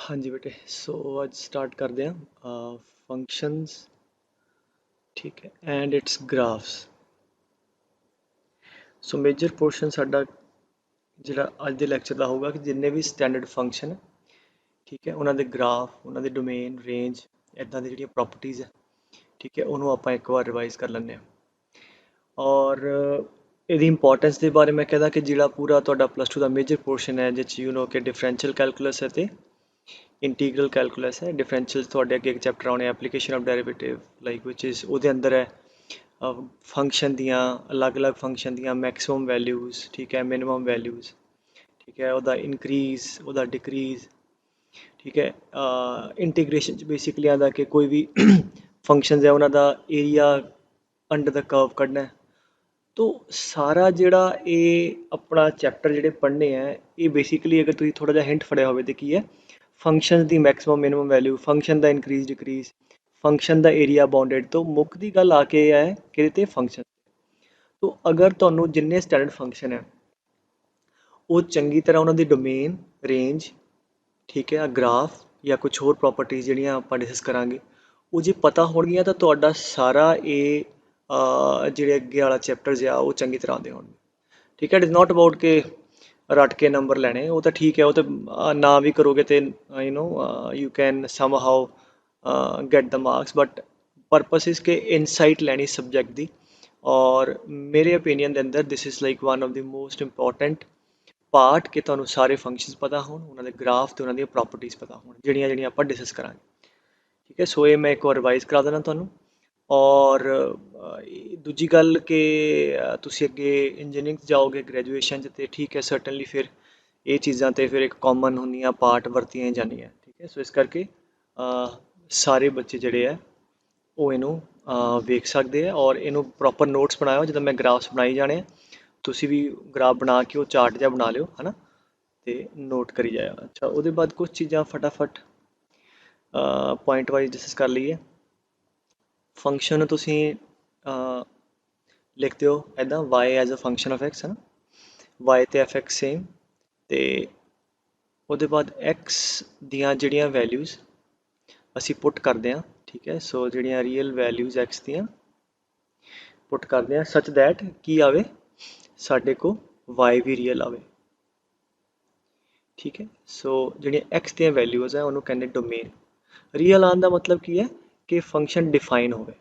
हाँ जी बेटे, सो आज स्टार्ट करते हैं फंक्शंस। ठीक है, and its graphs. So major portion साਡਾ ਜਿਹੜਾ ਅੱਜ ਦੇ ਲੈਕਚਰ ਦਾ ਹੋਊਗਾ ਕਿ ਜਿੰਨੇ ਵੀ ਸਟੈਂਡਰਡ ਫੰਕਸ਼ਨ ਹੈ, ਠੀਕ ਹੈ, ਉਹਨਾਂ ਦੇ ਗ੍ਰਾਫ, ਉਹਨਾਂ ਦੇ ਡੋਮੇਨ, ਰੇਂਜ, ਇੱਦਾਂ ਦੀ ਜਿਹੜੀਆਂ ਪ੍ਰੋਪਰਟੀਜ਼ ਹੈ, ਠੀਕ ਹੈ, ਉਹਨੂੰ ਆਪਾਂ ਇੱਕ ਵਾਰ ਰਿਵਾਈਜ਼ ਕਰ ਲੈਂਦੇ ਹਾਂ। ਔਰ ਇਹਦੀ ਇੰਪੋਰਟੈਂਸ ਦੇ ਬਾਰੇ ਮੈਂ ਕਹਿੰਦਾ ਕਿ ਜਿਹੜਾ ਪੂਰਾ ਤੁਹਾਡਾ +2 ਦਾ ਮੇਜਰ ਪੋਰਸ਼ਨ ਹੈ, ਜਿਸ 'ਚ ਯੂ ਨੋ ਕਿ ਡਿਫਰੈਂਸ਼ੀਅਲ ਕੈਲਕੂਲਸ ਹੈ ਤੇ इंटीग्रल कैलकुलस है। डिफरेंशियल थोड़े अगे एक चैप्टर आने application of derivative like which is वो अंदर है फंक्शन दियाँ अलग अलग फंक्शन दियाँ मैक्सिमम वैल्यूज़, ठीक है, मिनिमम वैल्यूज़, ठीक है, वो इंक्रीज़ वो डिक्रीज़, ठीक है। इंटीग्रेशन बेसिकली आता कि कोई भी फंक्शन है उन्होंने एरिया अंडर द कर्व कढ़ना है। तो सारा जोड़ा ये अपना चैप्टर जोड़े पढ़ने हैं ये बेसिकली अगर तुम थोड़ा जा हिंट फड़िया हो तो की है फंक्शन की मैक्सिमम मिनिमम वैल्यू, फंक्शन का इनक्रीज डिक्रीज, फंक्शन का एरिया बाउंडेड। तो मुक्कदी गल आके है कि फंक्शन। तो अगर तुहानू जिन्ने स्टैंडर्ड फंक्शन है वो चंगी तरह उन्होंने डोमेन, रेंज, ठीक है, ग्राफ या कुछ होर प्रॉपर्टीज जिहड़ियां आपां डिस्कस करांगे वो जे पता होणगियां तो तुहाडा सारा ये जिहड़े अगे वाला चैप्टर्स आ वो चंगी तरह आंदे होणगे। ठीक है, इट इज़ नॉट अबाउट के रट के नंबर लेने, वो तो ठीक है, वो तो ना भी करोगे तो you know you can somehow get the marks, but purpose is के इनसाइट लैनी सब्जैक्ट दी। और मेरे ओपीनियन के अंदर this is like one of the most important part कि तुहानू सारे फंक्शंस पता होण, उन्होंने ग्राफ तो उन्होंने प्रॉपर्टीज़ पता होण जिहड़ियां जिहड़ियां आपां डिस्कस करांगे। ठीक है, सो ये मैं एक बार रिवाइज करा देना तुहानू। और दूजी गल कि तुसी अगे इंजीनियरिंग जाओगे ग्रैजुएशन च, ते ठीक है, सर्टनली फिर ये चीज़ां ते फिर एक कॉमन होंदियां पार्ट वरतियां जानियां। ठीक है, सो इस करके सारे बच्चे जिहड़े है वो इनू वेख सकते हैं और इनू प्रॉपर नोट्स बनाओ जिद्दां मैं ग्राफ्स बनाई जाने। तुसी भी ग्राफ बना के वो चार्ट जिहा बना लिओ, है ना, ते नोट करी जाओ। अच्छा, उसदे बाद कुछ चीज़ां फटाफट पॉइंट वाइज डिस्कस कर लीए। फंक्शन तुसी लिखते हो इदा Y as a function of X, है ना, वाई तो एफ एक्स सेम। तो उसदे बाद एक्स दियाँ जिहड़ियां वैल्यूज़ असी पुट करते हैं, ठीक है, सो जिहड़ियां रियल वैल्यूज़ एक्स दियां पुट करते हैं सच दैट की आवे साढ़े को वाई भी रियल आवे। ठीक है, सो जिहड़ियां एक्स दियां वैल्यूज़ है उन्होंने कहते डोमेन। रियल आने का मतलब की है कि फंक्शन डिफाइन होवे,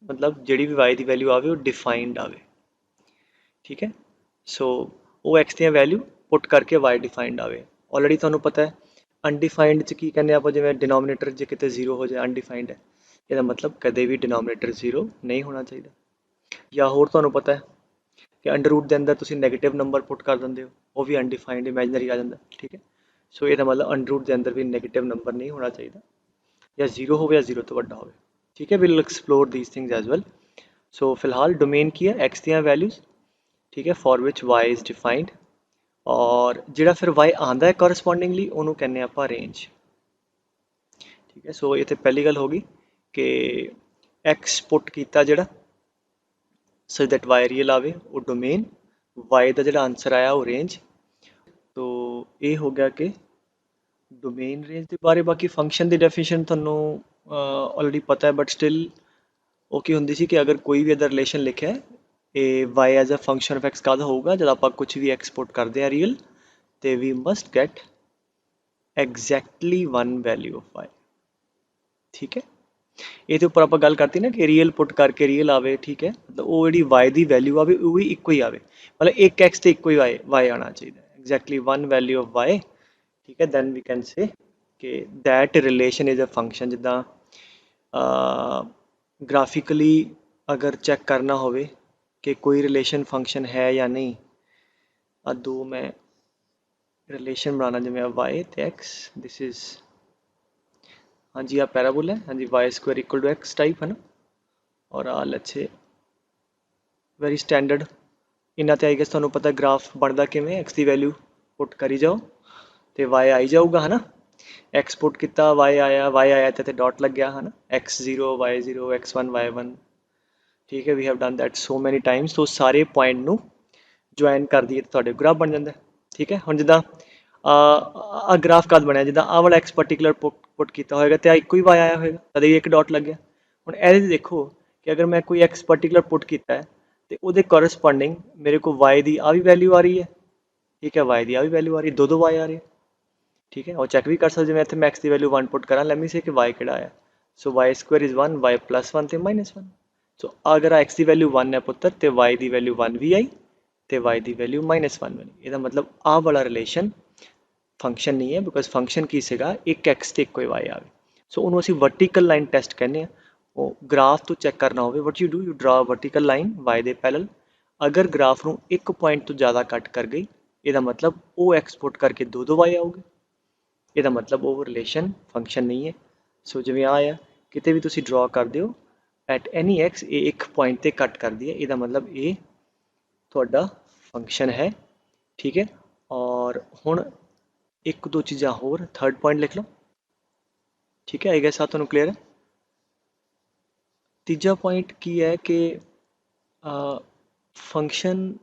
मतलब जिहड़ी भी वाई की वैल्यू आवे वो डिफाइंड आवे। ठीक है, सो वो एक्स दियां वैल्यू पुट करके वाई डिफाइंड आवे। ऑलरेडी तुहानू पता है अनडिफाइंड च की कहने आप, जिवें डिनोमिनेटर जे किते जीरो हो जाए अनडिफाइंड है, इसका मतलब कदे भी डिनोमिनेटर जीरो नहीं होना चाहिए। या होर तुहानू पता है कि अंडर रूट के अंदर तुसी नेगेटिव नंबर पुट कर देंगे हो, वो भी अनडिफाइंड इमेजनरी आ जाता है। ठीक है, सो ये मतलब अंडर रूट के अंदर भी नेगेटिव नंबर नहीं होना चाहिए, या जीरो हो या जीरो तो वड्डा हो। ठीक है, will explore these things as well. So फिलहाल डोमेन की है एक्स दियां वैल्यूज़, ठीक है, for which y is defined. और जिहड़ा फिर वाई आंदा है करस्पोंडिंगली उन्होंने कहने आपां रेंज। ठीक है, सो इत्थे पहली गल होगी कि एक्स पुट किया जिहड़ा सच दैट वाई रियल आवे वो डोमेन, वाई का जिहड़ा आंसर आया वो रेंज। तो ये हो गया कि डोमेन रेंज के बारे। बाकी फंक्शन की डेफिनेशन तुहानू ऑलरेडी पता है, बट स्टिल वो की होंदी सी कि अगर कोई भी अदर रिलेशन लिखा है ये Y as a function of X कद होगा जब आप कुछ भी एक्सपोर्ट करते हैं रियल, तो we must get exactly one value of Y. ठीक है, ये उपर आप गल करती ना कि रियल पुट करके रियल आवे। ठीक है, मतलब वो जी वाई की वैल्यू आवे वो भी इको ही आवे, मतलब एक एक्स तो इको ही वाई आना चाहिए, exactly one value of Y. ठीक है, दैन वी कैन से कि that relation is a function. जिदा ग्राफिकली अगर चेक करना हो कि कोई रिलेशन फंक्शन है या नहीं, दो मैं रिलेशन बनाना जिवें वाई तो एक्स, दिस इज़, हाँ जी, आप पैराबोला है, हाँ जी, y square equal to x type, है ना। और लेट्स से वेरी स्टैंडर्ड इन्ना तो आई गेस तुहानू पता ग्राफ बनता किवें, एक्स की वैल्यू पुट करी जाओ तो वाई आई जाऊगा, है ना। एक्स पुट किया वाई आया तो डॉट लग गया, है ना, X zero Y zero X one Y one. ठीक है, we have done that so many times. तो सारे पॉइंट नू ज्वाइन कर दिए तो तुहाडे ग्राफ बन जाता है। ठीक है, हुण जिद्दां ਆ ਗ੍ਰਾਫ ਕਦ ਬਣਿਆ ਜਿੱਦਾਂ ਆਹ ਵਾਲਾ x ਪਾਰਟਿਕੂਲਰ ਪੁੱਟ ਕੀਤਾ ਹੋਏਗਾ ਤੇ ਆ ਇੱਕੋ ਹੀ y ਆਇਆ ਹੋਏਗਾ, ਤਦੇ ਹੀ ਇੱਕ ਡਾਟ ਲੱਗਿਆ। ਹੁਣ ਇਹਦੇ 'ਚ ਦੇਖੋ ਕਿ ਅਗਰ ਮੈਂ ਕੋਈ x ਪਾਰਟਿਕੂਲਰ ਪੁੱਟ ਕੀਤਾ ਹੈ ਤੇ ਉਹਦੇ ਕੋਰਸਪੋਂਡਿੰਗ ਮੇਰੇ ਕੋਲ y ਦੀ ਆ ਵੀ ਵੈਲਿਊ ਆ ਰਹੀ ਹੈ, ਠੀਕ ਹੈ, y ਦੀ ਆ ਵੀ ਵੈਲਿਊ ਆ ਰਹੀ, ਦੋ y ਆ ਰਹੇ, ਠੀਕ ਹੈ। ਉਹ ਚੈੱਕ ਵੀ ਕਰ ਸਕਦੇ ਜਿਵੇਂ ਇੱਥੇ ਮੈਂ x ਦੀ ਵੈਲਿਊ 1 ਪੁੱਟ ਕਰਾਂ, ਲੈਟ ਮੀ ਸੇ ਕਿ y ਕਿਹੜਾ ਆਇਆ। ਸੋ y square is 1, y plus 1 ਤੇ ਮਾਈਨਸ 1। ਸੋ ਅਗਰ x ਦੀ ਵੈਲਿਊ 1 ਹੈ ਪੁੱਤਰ ਤੇ y ਦੀ ਵੈਲਿਊ 1 ਵੀ ਆਈ ਤੇ y ਦੀ ਵੈਲਿਊ -1 ਬਣੀ। ਇਹਦਾ ਮਤਲਬ ਆਹ ਵਾਲਾ ਰਿਲੇਸ਼ਨ ਫੰਕਸ਼ਨ ਨਹੀਂ ਹੈ, ਬਿਕੋਜ਼ ਫੰਕਸ਼ਨ ਕੀ ਸੀਗਾ, ਇੱਕ x ਤੇ ਇੱਕੋ ਹੀ y ਆਵੇ। ਸੋ ਉਹਨੂੰ ਅਸੀਂ ਵਰਟੀਕਲ ਲਾਈਨ ਟੈਸਟ ਕਹਿੰਦੇ ਆ। ਉਹ ਗ੍ਰਾਫ ਤੋਂ ਚੈੱਕ ਕਰਨਾ ਹੋਵੇ, ਵਟ ਯੂ ਡੂ, ਯੂ ਡਰਾ ਵਰਟੀਕਲ ਲਾਈਨ y ਦੇ ਪੈਰਲਲ। ਅਗਰ ਗ੍ਰਾਫ ਨੂੰ ਇੱਕ ਪੁਆਇੰਟ ਤੋਂ ਜ਼ਿਆਦਾ ਕੱਟ ਕਰ ਗਈ, ਇਹਦਾ ਮਤਲਬ ਉਹ ਐਕਸਪੋਰਟ ਕਰਕੇ ਦੋ y ਆਉਗੇ, ਇਹਦਾ ਮਤਲਬ ਉਹ ਰਿਲੇਸ਼ਨ ਫੰਕਸ਼ਨ ਨਹੀਂ ਹੈ। ਸੋ ਜਿਵੇਂ ਆ ਕਿਤੇ ਵੀ ਤੁਸੀਂ ਡਰਾ ਕਰਦੇ ਹੋ ਐਟ ਐਨੀ x, ਇਹ ਇੱਕ ਪੁਆਇੰਟ ਤੇ ਕੱਟ ਕਰਦੀ ਹੈ, ਇਹਦਾ ਮਤਲਬ ਇਹ ਤੁਹਾਡਾ ਫੰਕਸ਼ਨ ਹੈ, ਠੀਕ ਹੈ। ਔਰ ਹੁਣ ਇੱਕ ਦੋ ਚੀਜ਼ਾਂ ਹੋਰ, ਥਰਡ ਪੁਆਇੰਟ ਲਿਖ ਲਓ, ਠੀਕ ਹੈ। ਆਈ ਗੈਸ ਆ ਤੁਹਾਨੂੰ ਕਲੀਅਰ ਹੈ। ਤੀਜਾ ਪੁਆਇੰਟ ਕੀ ਹੈ ਕਿ ਫੰਕਸ਼ਨ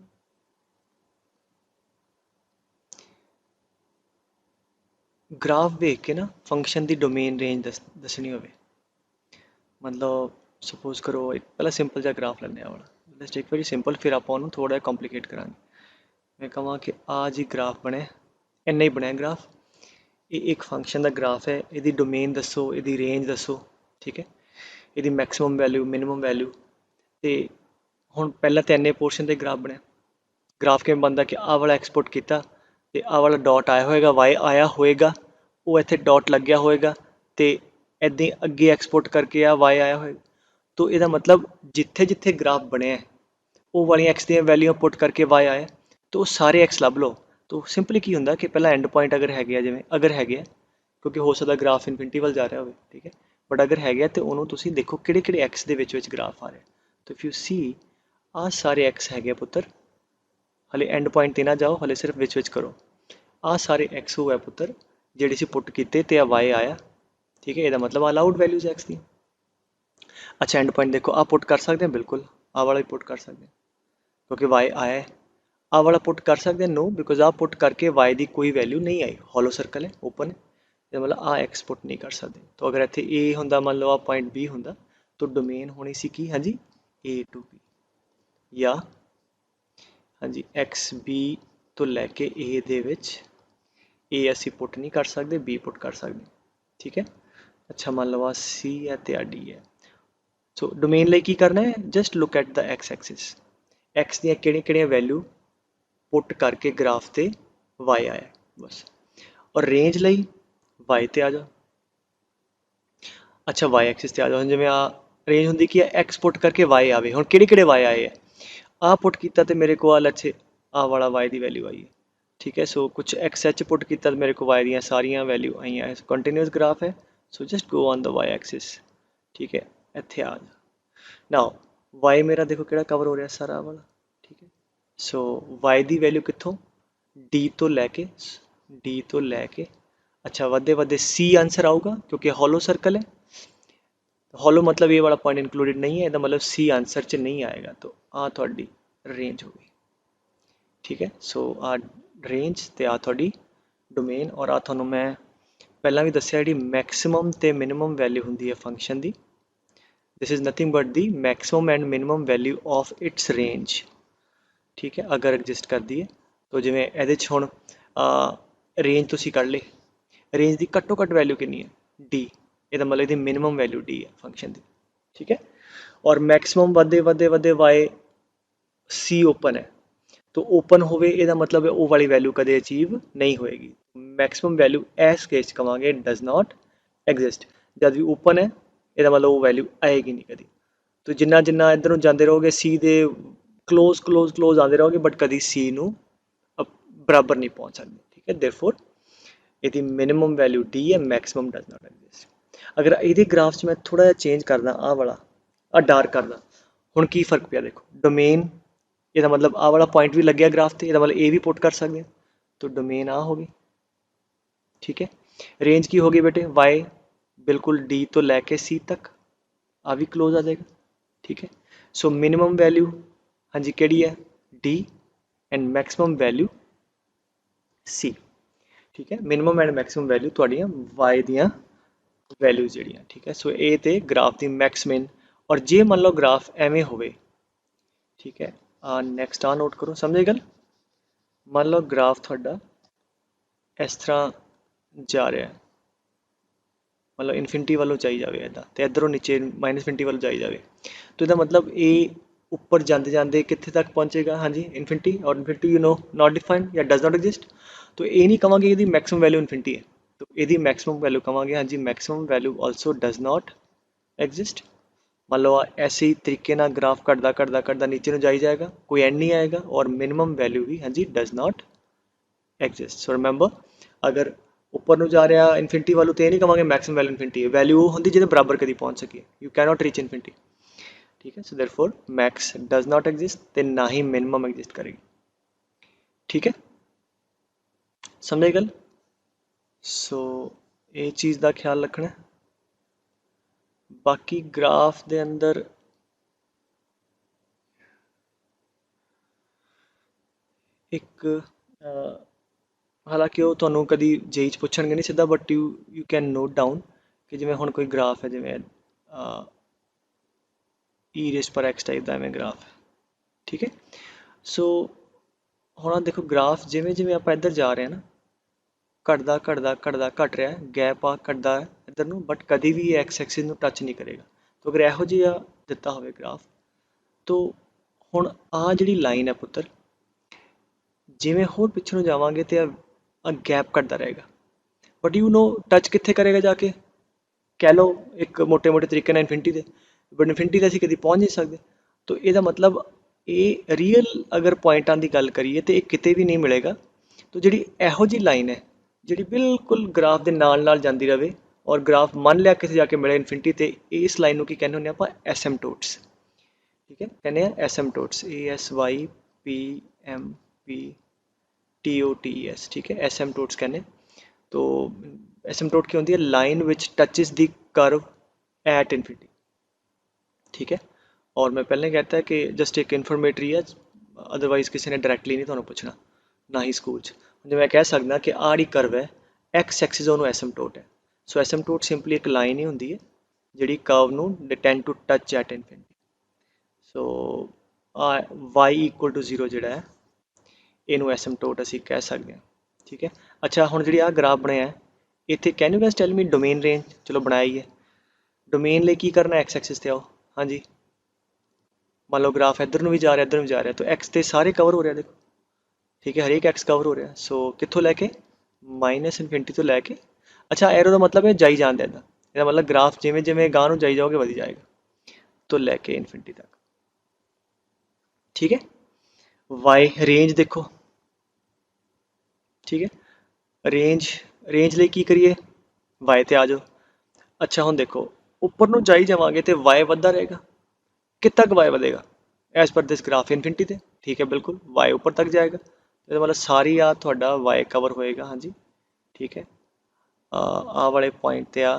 ਗ੍ਰਾਫ ਵੇਖ ਕੇ ਨਾ ਫੰਕਸ਼ਨ ਦੀ ਡੋਮੇਨ ਰੇਂਜ ਦੱਸਣੀ ਹੋਵੇ, ਮਤਲਬ ਸਪੋਜ਼ ਕਰੋ ਇੱਕ ਪਹਿਲਾਂ ਸਿੰਪਲ ਜਿਹਾ ਗ੍ਰਾਫ ਲੈਂਦੇ ਆ ਵਾਲਾ, ਲੈਟਸ ਟੇਕ ਵੈਰੀ ਸਿੰਪਲ, ਫਿਰ ਆਪਾਂ ਉਹਨੂੰ ਥੋੜਾ ਜਿਹਾ ਕੰਪਲੀਕੇਟ ਕਰਾਂਗੇ। ਮੈਂ ਕਹਾਂ ਕਿ ਆ ਜੀ ਗ੍ਰਾਫ ਬਣਿਆ, ਇੰਨਾ ਹੀ ਬਣਿਆ ਗ੍ਰਾਫ, ਇਹ ਇੱਕ ਫੰਕਸ਼ਨ ਦਾ ਗ੍ਰਾਫ ਹੈ, ਇਹਦੀ ਡੋਮੇਨ ਦੱਸੋ, ਇਹਦੀ ਰੇਂਜ ਦੱਸੋ, ਠੀਕ ਹੈ, ਇਹਦੀ ਮੈਕਸਿਮਮ ਵੈਲਿਊ, ਮਿਨੀਮਮ ਵੈਲਿਊ। ਤੇ ਹੁਣ ਪਹਿਲਾਂ ਤਾਂ ਇੰਨੇ ਪੋਰਸ਼ਨ ਦੇ ਗ੍ਰਾਫ ਬਣਿਆ। ਗ੍ਰਾਫ ਕਿਵੇਂ ਬਣਦਾ ਕਿ ਆਹ ਵਾਲਾ ਐਕਸਪੋਰਟ ਕੀਤਾ ਤੇ ਆਹ ਵਾਲਾ ਡਾਟ ਆਇਆ ਹੋਏਗਾ, y ਆਇਆ ਹੋਏਗਾ, ਉਹ ਇੱਥੇ ਡਾਟ ਲੱਗਿਆ ਹੋਏਗਾ ਤੇ ਇੱਦਾਂ ਅੱਗੇ ਐਕਸਪੋਰਟ ਕਰਕੇ ਆ y ਆਇਆ ਹੋਏਗਾ। ਤੋ ਇਹਦਾ ਮਤਲਬ ਜਿੱਥੇ ਜਿੱਥੇ ਗ੍ਰਾਫ ਬਣਿਆ ਉਹ ਵਾਲੀਆਂ x ਦੀਆਂ ਵੈਲਿਊਆਂ ਪੁੱਟ ਕਰਕੇ y ਆਇਆ, ਤੋ ਸਾਰੇ x ਲੱਭ ਲਓ। ਤੋ ਸਿੰਪਲੀ ਕੀ ਹੁੰਦਾ ਕਿ ਪਹਿਲਾਂ ਐਂਡ ਪੁਆਇੰਟ ਅਗਰ ਹੈਗੇ ਆ, ਜਿਵੇਂ ਅਗਰ ਹੈਗੇ ਆ, ਕਿਉਂਕਿ ਹੋ ਸਕਦਾ ਗ੍ਰਾਫ ਇਨਫਿਨਿਟੀ ਵੱਲ ਜਾ ਰਿਹਾ ਹੋਵੇ, ਠੀਕ ਹੈ, ਬਟ ਅਗਰ ਹੈਗੇ ਆ ਤੇ ਉਹਨੂੰ ਤੁਸੀਂ ਦੇਖੋ ਕਿਹੜੇ ਕਿਹੜੇ x ਦੇ ਵਿੱਚ ਗ੍ਰਾਫ ਆ ਰਿਹਾ। ਤੋ ਇਫ ਯੂ ਸੀ ਆਹ ਸਾਰੇ x ਹੈਗੇ ਆ ਪੁੱਤਰ, ਹਲੇ ਐਂਡ ਪੁਆਇੰਟ ਤੇ ਨਾ ਜਾਓ, ਹਲੇ ਸਿਰਫ ਵਿੱਚ ਕਰੋ। ਆਹ ਸਾਰੇ x ਉਹ ਹੈ ਪੁੱਤਰ ਜਿਹੜੇ ਸੀ ਪੁੱਟ ਕੀਤੇ ਤੇ ਆ y ਆਇਆ, ਠੀਕ ਹੈ, ਇਹਦਾ ਮਤਲਬ ਅਲਾਉਡ ਵੈਲਿਊਜ਼ x ਦੀ। ਅੱਛਾ ਐਂਡ ਪੁਆਇੰਟ ਦੇਖੋ, ਆਹ ਪੁੱਟ ਕਰ ਸਕਦੇ ਹਾਂ, ਬਿਲਕੁਲ ਆਹ ਵਾਲਾ ਵੀ ਪੁੱਟ ਕਰ ਸਕਦੇ ਹਾਂ ਕਿਉਂਕਿ y ਆਇਆ ਹੈ। ਆਹ ਵਾਲਾ ਪੁੱਟ ਕਰ ਸਕਦੇ ਹਾਂ, ਨੋ, ਬਿਕੋਜ਼ ਆਹ ਪੁੱਟ ਕਰਕੇ y ਦੀ ਕੋਈ ਵੈਲਿਊ ਨਹੀਂ ਆਈ, ਹੋਲੋ ਸਰਕਲ ਹੈ, ਓਪਨ ਹੈ, ਇਹਦਾ ਮਤਲਬ ਆਹ x ਪੁੱਟ ਨਹੀਂ ਕਰ ਸਕਦੇ। ਤਾਂ ਅਗਰ ਇੱਥੇ a ਹੁੰਦਾ, ਮੰਨ ਲਓ ਆਹ ਪੁਆਇੰਟ b ਹੁੰਦਾ, ਤਾਂ ਡੋਮੇਨ ਹੋਣੀ ਸੀ ਕੀ, ਹਾਂਜੀ, a to b, ਜਾਂ ਹਾਂਜੀ x b ਤੋਂ ਲੈ ਕੇ a ਦੇ ਵਿੱਚ a ਅਸੀਂ ਪੁੱਟ ਨਹੀਂ ਕਰ ਸਕਦੇ, b ਪੁੱਟ ਕਰ ਸਕਦੇ, ਠੀਕ ਹੈ। ਅੱਛਾ ਮੰਨ ਲਓ ਆ c ਹੈ ਤੇ ਆ d ਹੈ। ਸੋ ਡੋਮੇਨ ਲਈ ਕੀ ਕਰਨਾ ਹੈ, just look at the x Axis, x ਦੀਆਂ ਕਿਹੜੀਆਂ ਵੈਲਿਊ ਪੁੱਟ ਕਰਕੇ ਗ੍ਰਾਫ ਤੇ y ਆਇਆ, ਬਸ। ਔਰ ਰੇਂਜ ਲਈ y ਤੇ ਆ ਜਾਓ, ਅੱਛਾ y ਐਕਸਿਸ ਤੇ ਆ ਜਾਓ। ਜਿਵੇਂ ਆ ਰੇਂਜ ਹੁੰਦੀ ਕੀ ਹੈ, x ਪੁੱਟ ਕਰਕੇ y ਆਵੇ। ਹੁਣ ਕਿਹੜੇ y ਆਏ ਹੈ, ਆਹ ਪੁੱਟ ਕੀਤਾ ਤੇ ਮੇਰੇ ਕੋਲ ਅੱਛੇ ਆਹ ਵਾਲਾ y ਦੀ ਵੈਲਿਊ ਆਈ ਹੈ, ਠੀਕ ਹੈ। ਸੋ ਕੁਛ xh ਪੁੱਟ ਕੀਤਾ ਤੇ ਮੇਰੇ ਕੋਲ y ਦੀਆਂ ਸਾਰੀਆਂ ਵੈਲਿਊ ਆਈਆਂ, ਕੰਟੀਨਿਊਸ ਗ੍ਰਾਫ ਹੈ। ਸੋ just go on the y Axis, ਠੀਕ ਹੈ, ਇੱਥੇ ਆ ਜਾ। ਨਾਓ y ਮੇਰਾ ਦੇਖੋ ਕਿਹੜਾ ਕਵਰ ਹੋ ਰਿਹਾ, ਸਾਰਾ ਵਾਲਾ, ਠੀਕ ਹੈ। ਸੋ y ਦੀ ਵੈਲਿਊ ਕਿੱਥੋਂ, d ਤੋਂ ਲੈ ਕੇ ਅੱਛਾ ਵੱਧਦੇ c ਆਂਸਰ ਆਊਗਾ, ਕਿਉਂਕਿ ਹੋਲੋ ਸਰਕਲ ਹੈ, ਹੋਲੋ ਮਤਲਬ ਇਹ ਵਾਲਾ ਪੁਆਇੰਟ ਇਨਕਲੂਡਡ ਨਹੀਂ ਹੈ, ਇਹਦਾ ਮਤਲਬ c ਆਂਸਰ 'ਚ ਨਹੀਂ ਆਏਗਾ। ਤਾਂ ਆਹ ਤੁਹਾਡੀ ਰੇਂਜ ਹੋ ਗਈ, ਠੀਕ ਹੈ। ਸੋ ਆਹ ਰੇਂਜ ਤੇ ਆਹ ਤੁਹਾਡੀ ਡੋਮੇਨ। ਔਰ ਆਹ ਤੁਹਾਨੂੰ ਮੈਂ ਪਹਿਲਾਂ ਵੀ ਦੱਸਿਆ, ਜਿਹੜੀ ਮੈਕਸਿਮਮ ਤੇ ਮਿਨੀਮਮ ਵੈਲਿਊ ਹੁੰਦੀ ਹੈ function the, this is nothing but the maximum and minimum value of its range, ਠੀਕ ਹੈ, ਅਗਰ ਐਗਜ਼ਿਸਟ ਕਰਦੀ ਹੈ। ਤਾਂ ਜਿਵੇਂ ਇਹਦੇ 'ਚ ਹੁਣ ਰੇਂਜ ਤੁਸੀਂ ਕੱਢ ਲਈ, ਰੇਂਜ ਦੀ ਘੱਟੋ ਘੱਟ ਵੈਲਿਊ ਕਿੰਨੀ ਹੈ, d, ਇਹਦਾ ਮਤਲਬ ਇਹਦੀ ਮਿਨੀਮਮ ਵੈਲਿਊ d ਹੈ ਫੰਕਸ਼ਨ ਦੀ, ਠੀਕ ਹੈ। ਔਰ ਮੈਕਸਿਮਮ ਵੱਧਦੇ y c ਓਪਨ ਹੈ, ਤਾਂ ਓਪਨ ਹੋਵੇ ਇਹਦਾ ਮਤਲਬ ਹੈ ਉਹ ਵਾਲੀ ਵੈਲਿਊ ਕਦੇ ਅਚੀਵ ਨਹੀਂ ਹੋਏਗੀ। ਮੈਕਸਿਮਮ ਵੈਲਿਊ ਇਸ ਕੇਸ 'ਚ ਕਵਾਂਗੇ ਡਜ਼ ਨਾਟ ਐਗਜ਼ਿਸਟ, ਜਦ ਵੀ ਓਪਨ ਹੈ ਇਹਦਾ ਮਤਲਬ ਉਹ ਵੈਲਿਊ ਆਏਗੀ ਨਹੀਂ ਕਦੀ। तो जिन्ना इधर ਨੂੰ ਜਾਂਦੇ ਰਹੋਗੇ C ਦੇ ਕਲੋਜ਼ ਆਉਂਦੇ ਰਹੋਗੇ, ਬਟ ਕਦੀ C ਨੂੰ ਬਰਾਬਰ ਨਹੀਂ ਪਹੁੰਚ ਸਕਦੇ, ਠੀਕ ਹੈ। ਦੇਅਰਫੋਰ ਇਹਦੀ ਮਿਨੀਮਮ ਵੈਲਿਊ D ਹੈ, ਮੈਕਸਿਮਮ ਡਜ਼ ਨਾਟ ਐਗਜ਼ਿਸਟ। ਅਗਰ ਇਹਦੇ ਗ੍ਰਾਫ 'ਚ ਮੈਂ ਥੋੜਾ ਜਿਹਾ ਚੇਂਜ ਕਰਦਾ, ਆਹ ਵਾਲਾ ਆਹ ਡਾਰਕ ਕਰਦਾ, ਹੁਣ ਕੀ ਫਰਕ ਪਿਆ ਦੇਖੋ, ਡੋਮੇਨ, ਇਹਦਾ ਮਤਲਬ ਆਹ ਵਾਲਾ ਪੁਆਇੰਟ ਵੀ ਲੱਗਿਆ ਗ੍ਰਾਫ ਤੇ, ਇਹਦਾ ਮਤਲਬ ਇਹ ਵੀ ਪੁੱਟ ਕਰ ਸਕਦੇ ਹਾਂ, ਤਾਂ ਡੋਮੇਨ ਆ ਹੋ ਗਈ, ਠੀਕ ਹੈ। ਰੇਂਜ ਕੀ ਹੋ ਗਈ ਬੇਟੇ, y ਬਿਲਕੁਲ D ਤੋਂ ਲੈ ਕੇ C ਤੱਕ, ਆ ਵੀ ਕਲੋਜ਼ ਆ ਜਾਏਗਾ, ठीक है। सो मिनिमम वैल्यू हाँ जी केड़ी है, D, and maximum value C, ठीक है, मिनिमम एंड मैक्सिमम वैल्यू ਤੁਹਾਡੀਆਂ y ਦੀਆਂ ਵੈਲਿਊਜ਼ ਜਿਹੜੀਆਂ, ਠੀਕ ਹੈ। ਸੋ ਇਹ ਤੇ ਗ੍ਰਾਫ ਦੀ ਮੈਕਸ ਮਿਨ, ਔਰ ਜੇ ਮੰਨ ਲਓ ਗ੍ਰਾਫ ਐਵੇਂ ਹੋਵੇ, ਠੀਕ ਹੈ, ਨੈਕਸਟ ਆ ਨੋਟ ਕਰੋ, ਸਮਝੇ ਗੱਲ। ਮੰਨ ਲਓ ਗ੍ਰਾਫ ਤੁਹਾਡਾ ਇਸ ਤਰ੍ਹਾਂ ਜਾ ਰਿਹਾ, ਮਤਲਬ ਇਨਫਿਨਿਟੀ ਵੱਲੋਂ ਜਾਈ ਜਾਵੇ ਇੱਦਾਂ, ਤੇ ਇੱਧਰੋਂ ਨੀਚੇ ਮਾਈਨਸ ਇਨਫਿਨਿਟੀ ਵੱਲੋਂ ਜਾਈ ਜਾਵੇ, ਤਾਂ ਇਹਦਾ ਮਤਲਬ ਇਹ ਉੱਪਰ ਜਾਂਦੇ ਜਾਂਦੇ ਕਿੱਥੇ ਤੱਕ ਪਹੁੰਚੇਗਾ, ਹਾਂਜੀ ਇਨਫਿਨਿਟੀ, ਔਰ infinity you know not defined ਜਾਂ ਡਜ਼ ਨਾਟ ਐਗਜ਼ਿਸਟ। ਤਾਂ ਇਹ ਨਹੀਂ ਕਵਾਂਗੇ ਇਹਦੀ ਮੈਕਸਿਮਮ ਵੈਲਿਊ ਇਨਫਿਨਿਟੀ ਹੈ, ਤਾਂ ਇਹਦੀ ਮੈਕਸਿਮਮ ਵੈਲਿਊ ਕਵਾਂਗੇ ਹਾਂਜੀ maximum value also does not exist. ਮੰਨ ਲਓ ਐਸੇ ਤਰੀਕੇ ਨਾਲ ਗ੍ਰਾਫ ਘਟਦਾ ਘਟਦਾ ਘਟਦਾ ਨੀਚੇ ਨੂੰ ਜਾਈ ਜਾਏਗਾ, ਕੋਈ ਐਂਡ ਨਹੀਂ ਆਏਗਾ, ਔਰ ਮਿਨੀਮਮ ਵੈਲਿਊ ਵੀ ਹਾਂਜੀ does not exist. So remember, ਅਗਰ ਉੱਪਰ ਨੂੰ ਜਾ ਰਿਹਾ ਇਨਫਿਨਿਟੀ ਵੱਲੋਂ, ਤੇ ਇਹ ਨਹੀਂ ਕਵਾਂਗੇ ਮੈਕਸਿਮਮ ਵੈਲਿਊ ਇਨਫਿਨਿਟੀ ਹੈ, ਵੈਲਿਊ ਉਹ ਹੁੰਦੀ ਜਿਹਦੇ ਬਰਾਬਰ ਕਦੀ ਪਹੁੰਚ ਸਕੇ, ਯੂ ਕੈਨੋਟ ਰੀਚ ਇਨਫਿਨਿਟੀ, ਠੀਕ ਹੈ। ਸੋ ਦੇਅਰਫੋਰ ਮੈਕਸ ਡਜ਼ ਨਾਟ ਐਗਜ਼ਿਸਟ, ਤੇ ਨਾ ਹੀ ਮਿਨੀਮਮ ਐਗਜ਼ਿਸਟ ਕਰੇਗੀ, ਠੀਕ ਹੈ, ਸਮਝੇ ਗੱਲ। ਸੋ ਇਹ ਚੀਜ਼ ਦਾ ਖਿਆਲ ਰੱਖਣਾ। ਬਾਕੀ ਗ੍ਰਾਫ ਦੇ ਅੰਦਰ ਇੱਕ ਹਾਲਾਂਕਿ ਉਹ ਤੁਹਾਨੂੰ ਕਦੀ ਜੇਈ 'ਚ ਪੁੱਛਣਗੇ ਨਹੀਂ ਸਿੱਧਾ, but you can note down ਕਿ ਜਿਵੇਂ ਹੁਣ ਕੋਈ ਗ੍ਰਾਫ ਹੈ, ਜਿਵੇਂ ਈ ਰੇਸ ਪਰ ਐਕਸ ਟਾਈਪ ਦਾ ਐਵੇਂ ਗ੍ਰਾਫ ਹੈ, ਠੀਕ ਹੈ। ਸੋ ਹੁਣ ਦੇਖੋ ਗ੍ਰਾਫ ਜਿਵੇਂ ਜਿਵੇਂ ਆਪਾਂ ਇੱਧਰ ਜਾ ਰਹੇ ਹਾਂ ਨਾ, ਘਟਦਾ ਘਟਦਾ ਘਟਦਾ ਘਟ ਰਿਹਾ, ਗੈਪ ਆ ਘਟਦਾ ਹੈ ਇੱਧਰ ਨੂੰ, ਬਟ ਕਦੀ ਵੀ ਐਕਸ ਐਕਸਿਸ ਨੂੰ ਟੱਚ ਨਹੀਂ ਕਰੇਗਾ। ਤਾਂ ਅਗਰ ਇਹੋ ਜਿਹਾ ਦਿੱਤਾ ਹੋਵੇ ਗ੍ਰਾਫ, ਤਾਂ ਹੁਣ ਆਹ ਜਿਹੜੀ ਲਾਈਨ ਹੈ ਪੁੱਤਰ, ਜਿਵੇਂ ਹੋਰ ਪਿੱਛੇ ਨੂੰ ਜਾਵਾਂਗੇ ਤੇ ਆ ਗੈਪ ਘਟਦਾ ਰਹੇਗਾ, ਬਟ ਯੂ ਨੋ ਟੱਚ ਕਿੱਥੇ ਕਰੇਗਾ ਜਾ ਕੇ, ਕਹਿ ਲਓ ਇੱਕ ਮੋਟੇ ਮੋਟੇ ਤਰੀਕੇ ਨਾਲ ਇਨਫਿਨਿਟੀ ਦੇ, ਬਟ ਇਨਫਿਨਿਟੀ ਤੇ ਅਸੀਂ ਕਦੀ ਪਹੁੰਚ ਨਹੀਂ ਸਕਦੇ। ਤਾਂ ਇਹਦਾ ਮਤਲਬ ਇਹ ਰੀਅਲ ਅਗਰ ਪੁਆਇੰਟਾਂ ਦੀ ਗੱਲ ਕਰੀਏ ਤਾਂ ਇਹ ਕਿਤੇ ਵੀ ਨਹੀਂ ਮਿਲੇਗਾ। ਤਾਂ ਜਿਹੜੀ ਇਹੋ ਜਿਹੀ ਲਾਈਨ ਹੈ ਜਿਹੜੀ ਬਿਲਕੁਲ ਗ੍ਰਾਫ ਦੇ ਨਾਲ ਨਾਲ ਜਾਂਦੀ ਰਹੇ, ਔਰ ਗ੍ਰਾਫ ਮੰਨ ਲਿਆ ਕਿਸੇ ਜਾ ਕੇ ਮਿਲੇ ਇਨਫਿਨਿਟੀ, ਤੇ ਇਸ ਲਾਈਨ ਨੂੰ ਕੀ ਕਹਿੰਦੇ ਹੁੰਦੇ ਆਪਾਂ, ਐਸੈਮਟੋਟਸ, ਠੀਕ ਹੈ, ਕਹਿੰਦੇ ਆ ਐਸੈਮਟੋਟਸ, ASYPMPTOTES, ਠੀਕ ਹੈ, ਐਸੈਮਟੋਟਸ ਕਹਿੰਦੇ। तो एसिम्पटोट की होती है line which touches the curve at infinity, ठीक है। और मैं पहले कहता है कि जस्ट एक इन्फॉर्मेटरी है, अदरवाइज किसी ने डायरैक्टली नहीं तुहानूं पुछना, ना ही स्कूल जो मैं कह सकदा कि आह जिहड़ी कर्व है एक्स एक्सिस ਉਹਨੂੰ एसिम्पटोट है। सो एसिम्पटोट सिंपली एक लाइन ही होंदी है जिहड़ी कर्व नूं tend to touch at infinity. So y equal to 0 जिहड़ा है ਇਹਨੂੰ एसिम्पटोट ਅਸੀਂ ਕਹਿ ਸਕਦੇ ਹਾਂ, ठीक है। अच्छा हुण जिहड़ी आ ग्राफ बनया इत्थे can you guys tell me domain range, चलो बनाया ही है, डोमेन लिए की करना, एक्स एक्सिस ते आओ, हाँ जी, मान लो ग्राफ इधर नूं भी जा रहा इधर भी जा रहा, तो एक्स ते सारे कवर हो रहे देखो, ठीक है, हर एक एक्स कवर हो रहा। सो कित्थों लैके माइनस इनफिनिटी तो लैके, अच्छा एरो का मतलब है जाई जान देना, ਇਹਦਾ मतलब ग्राफ जिमें जिमें गांह नूं जाई जाओगे वधी जाएगा, तो लैके इनफिनिटी तक, ठीक है। वाई रेंज देखो, ठीक है, रेंज ਲਈ ਕੀ ਕਰੀਏ, y ਤੇ ਆ ਜਾਓ। ਅੱਛਾ ਹੁਣ ਦੇਖੋ ਉੱਪਰ ਨੂੰ ਜਾਈ ਜਾਵਾਂਗੇ ਤੇ y ਵੱਧਦਾ ਰਹੇਗਾ, ਕਿੱਥੇ ਤੱਕ y ਵਧੇਗਾ, ਐਸ ਪਰ ਦਿਸ ਗ੍ਰਾਫ ਇਨਫਿਨਿਟੀ ਤੇ, ਠੀਕ ਹੈ, ਬਿਲਕੁਲ y ਉੱਪਰ ਤੱਕ ਜਾਏਗਾ, ਇਹਦਾ ਮਤਲਬ ਸਾਰੀ ਆ ਤੁਹਾਡਾ y ਕਵਰ ਹੋਏਗਾ, ਹਾਂਜੀ, ਠੀਕ ਹੈ। ਆਹ ਵਾਲੇ ਪੁਆਇੰਟ ਤੇ ਆ,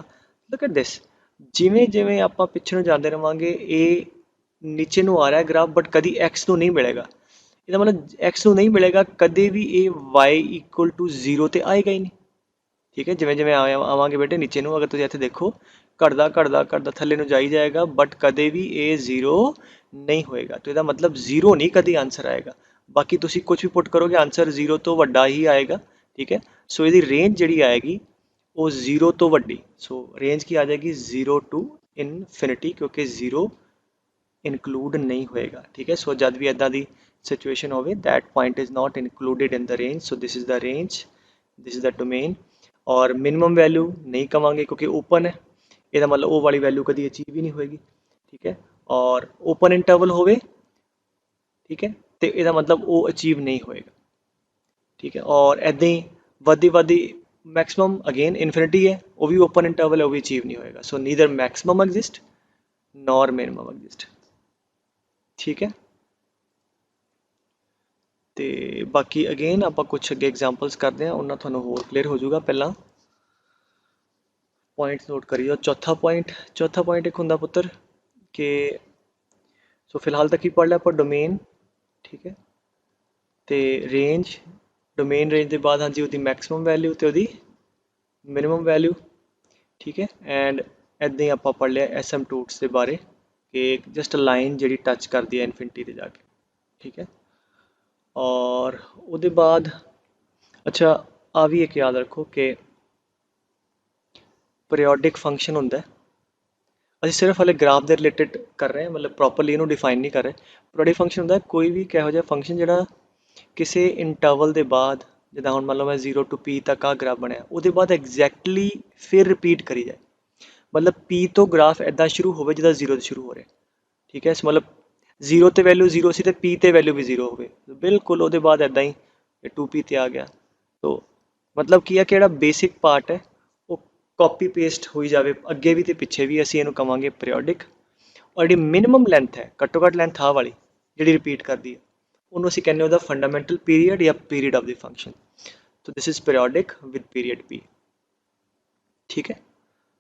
ਲੁੱਕ ਐਟ ਦਿਸ, ਜਿਵੇਂ ਜਿਵੇਂ ਆਪਾਂ ਪਿੱਛੇ ਨੂੰ ਜਾਂਦੇ ਰਵਾਂਗੇ ਇਹ ਨੀਚੇ ਨੂੰ ਆ ਰਿਹਾ ਗ੍ਰਾਫ, ਬਟ ਕਦੀ x ਨੂੰ ਨਹੀਂ ਮਿਲੇਗਾ, ਇਹਦਾ ਮਤਲਬ x ਨੂੰ ਨਹੀਂ ਮਿਲੇਗਾ ਕਦੇ ਵੀ, ਇਹ y ਇਕੁਅਲ ਟੂ 0 ਤੇ ਆਏਗਾ ਹੀ ਨਹੀਂ, ਠੀਕ ਹੈ। ਜਿਵੇਂ ਜਿਵੇਂ ਆਵਾਂਗੇ ਬੇਟੇ ਨੀਚੇ ਨੂੰ, ਅਗਰ ਤੁਸੀਂ ਇੱਥੇ ਦੇਖੋ ਘਟਦਾ ਘਟਦਾ ਘਟਦਾ ਥੱਲੇ ਨੂੰ ਜਾਈ ਜਾਏਗਾ, ਬਟ ਕਦੇ ਵੀ ਇਹ 0 ਨਹੀਂ ਹੋਏਗਾ, तो ਇਹਦਾ ਮਤਲਬ 0 ਨਹੀਂ ਕਦੀ ਆਨਸਰ ਆਏਗਾ, ਬਾਕੀ ਤੁਸੀਂ ਕੁਝ ਵੀ ਪੁੱਟ ਕਰੋਗੇ ਆਨਸਰ 0 ਤੋਂ ਵੱਡਾ ਹੀ ਆਏਗਾ, ਠੀਕ ਹੈ। ਸੋ ਇਹਦੀ ਰੇਂਜ ਜਿਹੜੀ ਆਏਗੀ ਉਹ 0 ਤੋਂ ਵੱਡੀ, ਸੋ ਰੇਂਜ ਕੀ ਆ ਜਾਏਗੀ 0 ਟੂ ਇਨਫਿਨਿਟੀ, ਕਿਉਂਕਿ 0 ਇਨਕਲੂਡ ਨਹੀਂ ਹੋਏਗਾ, ਠੀਕ ਹੈ। ਸੋ ਜਦ ਵੀ ਇੱਦਾਂ ਦੀ सिचुएशन होवे, that point is not included in the range, so this is the range, this is the domain। और मिनिमम वैल्यू नहीं कवांगे क्योंकि ओपन है, ਇਹਦਾ मतलब ਉਹ वाली वैल्यू कभी अचीव ही नहीं होएगी, ठीक है। और ओपन इंटरवल होवे, ठीक है, तो ਇਹਦਾ मतलब वो अचीव नहीं होएगा, ठीक है। और ऐदां ही वधदी वधदी मैक्सिमम अगेन इनफिनिटी है, वो भी ओपन इंटरवल है, वो भी अचीव नहीं होएगा, so neither maximum exist nor minimum exist, ठीक है। ਤੇ ਬਾਕੀ ਅਗੇਨ ਆਪਾਂ ਕੁਛ ਅੱਗੇ ਐਗਜ਼ਾਮਪਲਸ ਕਰਦੇ ਹਾਂ, ਉਹਨਾਂ ਤੁਹਾਨੂੰ ਹੋਰ ਕਲੀਅਰ ਹੋ ਜਾਊਗਾ। ਪਹਿਲਾਂ ਪੁਆਇੰਟਸ ਨੋਟ ਕਰੀਓ। ਚੌਥਾ ਪੁਆਇੰਟ ਇੱਕ ਹੁੰਦਾ ਪੁੱਤਰ ਕਿ ਸੋ ਫਿਲਹਾਲ ਤੱਕ ਕੀ ਪੜ੍ਹ ਲਿਆ ਆਪਾਂ, ਡੋਮੇਨ, ਠੀਕ ਹੈ, ਤੇ ਰੇਂਜ, ਡੋਮੇਨ ਰੇਂਜ ਦੇ ਬਾਅਦ ਹਾਂਜੀ ਉਹਦੀ ਮੈਕਸਿਮਮ ਵੈਲਿਊ ਤੇ ਉਹਦੀ ਮਿਨੀਮਮ ਵੈਲਿਊ, ਠੀਕ ਹੈ। ਐਂਡ ਇੱਦਾਂ ਹੀ ਆਪਾਂ ਪੜ੍ਹ ਲਿਆ ਐਸਐਮਟੂਟਸ ਦੇ ਬਾਰੇ ਕਿ ਜਸਟ ਲਾਈਨ ਜਿਹੜੀ ਟੱਚ ਕਰਦੀ ਹੈ ਇਨਫਿਨਿਟੀ ਤੇ ਜਾ ਕੇ, ਠੀਕ ਹੈ। ਔਰ ਉਹਦੇ ਬਾਅਦ ਅੱਛਾ ਆ ਵੀ ਇੱਕ ਯਾਦ ਰੱਖੋ ਕਿ ਪੀਰੀਓਡਿਕ ਫੰਕਸ਼ਨ ਹੁੰਦਾ ਹੈ। ਅਸੀਂ ਸਿਰਫ ਹਲੇ ਗ੍ਰਾਫ ਦੇ ਰਿਲੇਟਡ ਕਰ ਰਹੇ ਹਾਂ, ਮਤਲਬ ਪ੍ਰੋਪਰਲੀ ਇਹਨੂੰ ਡਿਫਾਈਨ ਨਹੀਂ ਕਰ ਰਹੇ। ਪੀਰੀਓਡਿਕ ਫੰਕਸ਼ਨ ਹੁੰਦਾ ਕੋਈ ਵੀ ਕਿਹੋ ਜਿਹਾ ਫੰਕਸ਼ਨ ਜਿਹੜਾ ਕਿਸੇ ਇੰਟਰਵਲ ਦੇ ਬਾਅਦ, ਜਿੱਦਾਂ ਹੁਣ ਮੰਨ ਲਓ ਮੈਂ 0 to p ਤੱਕ ਆ ਗ੍ਰਾਫ ਬਣਿਆ, ਉਹਦੇ ਬਾਅਦ ਐਗਜ਼ੈਕਟਲੀ ਫਿਰ ਰਿਪੀਟ ਕਰੀ ਜਾਏ। ਮਤਲਬ p ਤੋਂ ਗ੍ਰਾਫ ਇੱਦਾਂ ਸ਼ੁਰੂ ਹੋਵੇ ਜਿੱਦਾਂ 0 ਤੋਂ ਸ਼ੁਰੂ ਹੋ ਰਿਹਾ, ਠੀਕ ਹੈ। ਮਤਲਬ 0 ਤੇ ਵੈਲਿਊ 0 ਸੀ ਤੇ p ਤੇ ਵੈਲਿਊ ਵੀ 0 ਹੋਵੇ, ਬਿਲਕੁਲ ਉਹਦੇ ਬਾਅਦ ਇੱਦਾਂ ਹੀ 2p ਤੇ ਆ ਗਿਆ। ਤੋ ਮਤਲਬ ਕੀ ਹੈ ਕਿ ਜਿਹੜਾ ਬੇਸਿਕ ਪਾਰਟ ਹੈ ਉਹ ਕਾਪੀ ਪੇਸਟ ਹੋਈ ਜਾਵੇ ਅੱਗੇ ਵੀ ਤੇ ਪਿੱਛੇ ਵੀ, ਅਸੀਂ ਇਹਨੂੰ ਕਵਾਂਗੇ ਪੀਰੀਓਡਿਕ। ਔਰ ਜਿਹੜੀ ਮਿਨੀਮਮ ਲੈਂਥ ਹੈ, ਘੱਟੋ ਘੱਟ ਲੈਂਥ ਆ ਵਾਲੀ ਜਿਹੜੀ ਰਿਪੀਟ ਕਰਦੀ ਹੈ, ਉਹਨੂੰ ਅਸੀਂ ਕਹਿੰਦੇ ਉਹਦਾ ਫੰਡਾਮੈਂਟਲ ਪੀਰੀਅਡ ਜਾਂ ਪੀਰੀਅਡ ਆਫ ਦੀ ਫੰਕਸ਼ਨ। ਤੋ this is periodic with period p, ਠੀਕ ਹੈ।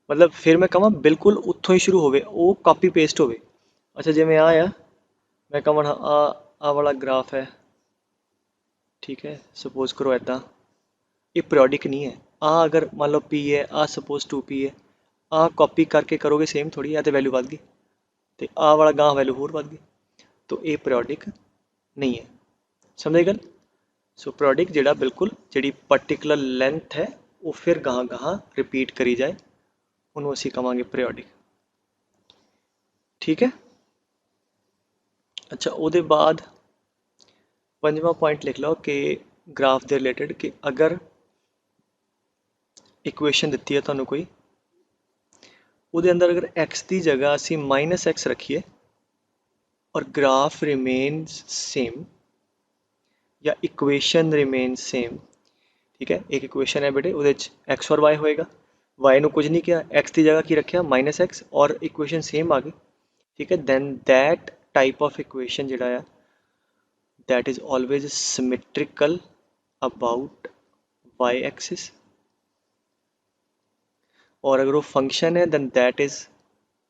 ਮਤਲਬ ਫਿਰ ਮੈਂ ਕਹਾਂ ਬਿਲਕੁਲ ਉੱਥੋਂ ਹੀ ਸ਼ੁਰੂ ਹੋਵੇ, ਉਹ ਕਾਪੀ ਪੇਸਟ ਹੋਵੇ। ਅੱਛਾ ਜਿਵੇਂ ਆ ਮੈਂ ਕਹਾਂ ਆ ਵਾਲਾ ਗ੍ਰਾਫ ਹੈ, ਠੀਕ ਹੈ। ਸਪੋਜ਼ ਕਰੋ ਇੱਦਾਂ, ਇਹ ਪੀਰੀਓਡਿਕ ਨਹੀਂ ਹੈ। ਆ ਅਗਰ ਮੰਨ ਲਓ p ਹੈ, ਆ ਸਪੋਜ਼ 2p ਹੈ, ਆ ਕਾਪੀ ਕਰਕੇ ਕਰੋਗੇ ਸੇਮ ਥੋੜੀ ਆ, ਤੇ ਵੈਲਿਊ ਵੱਧ ਗਈ ਤੇ ਆ ਵਾਲਾ ਗਾਂ ਵੈਲਿਊ ਹੋਰ ਵੱਧ ਗਈ, ਤੋ ਇਹ ਪੀਰੀਓਡਿਕ ਨਹੀਂ ਹੈ। ਸਮਝੇ ਗੱਲ? ਸੋ ਪੀਰੀਓਡਿਕ ਜਿਹੜਾ ਬਿਲਕੁਲ ਜਿਹੜੀ ਪਾਰਟਿਕੂਲਰ ਲੈਂਥ ਹੈ ਉਹ ਫਿਰ ਗਾਹਾਂ ਗਾਹਾਂ ਰਿਪੀਟ ਕਰੀ ਜਾਏ, ਉਹਨੂੰ ਅਸੀਂ ਕਵਾਂਗੇ ਪੀਰੀਓਡਿਕ, ਠੀਕ ਹੈ। ਅੱਛਾ ਉਹਦੇ ਬਾਅਦ ਪੰਜਵਾਂ ਪੁਆਇੰਟ ਲਿਖ ਲਓ ਕਿ ਗ੍ਰਾਫ ਦੇ ਰਿਲੇਟਡ, ਕਿ ਅਗਰ ਇਕੁਏਸ਼ਨ ਦਿੱਤੀ ਹੈ ਤੁਹਾਨੂੰ ਕੋਈ, ਉਹਦੇ ਅੰਦਰ ਅਗਰ x ਦੀ ਜਗ੍ਹਾ ਅਸੀਂ -x ਰੱਖੀਏ ਔਰ ਗ੍ਰਾਫ ਰਿਮੇਨਸ ਸੇਮ ਜਾਂ ਇਕੁਏਸ਼ਨ ਰਿਮੇਨਸ ਸੇਮ, ਠੀਕ ਹੈ। ਇੱਕ ਇਕੁਏਸ਼ਨ ਹੈ ਬੇਟੇ, ਉਹਦੇ 'ਚ x ਔਰ y ਹੋਏਗਾ, y ਨੂੰ ਕੁਝ ਨਹੀਂ ਕਿਹਾ, x ਦੀ ਜਗ੍ਹਾ ਕੀ ਰੱਖਿਆ -x, ਔਰ ਇਕੁਏਸ਼ਨ ਸੇਮ ਆ ਗਈ, ਠੀਕ ਹੈ। Then that type of equation ਜਿਹੜਾ ਆ that is always symmetrical about y-axis, और अगर वो फंक्शन है then that is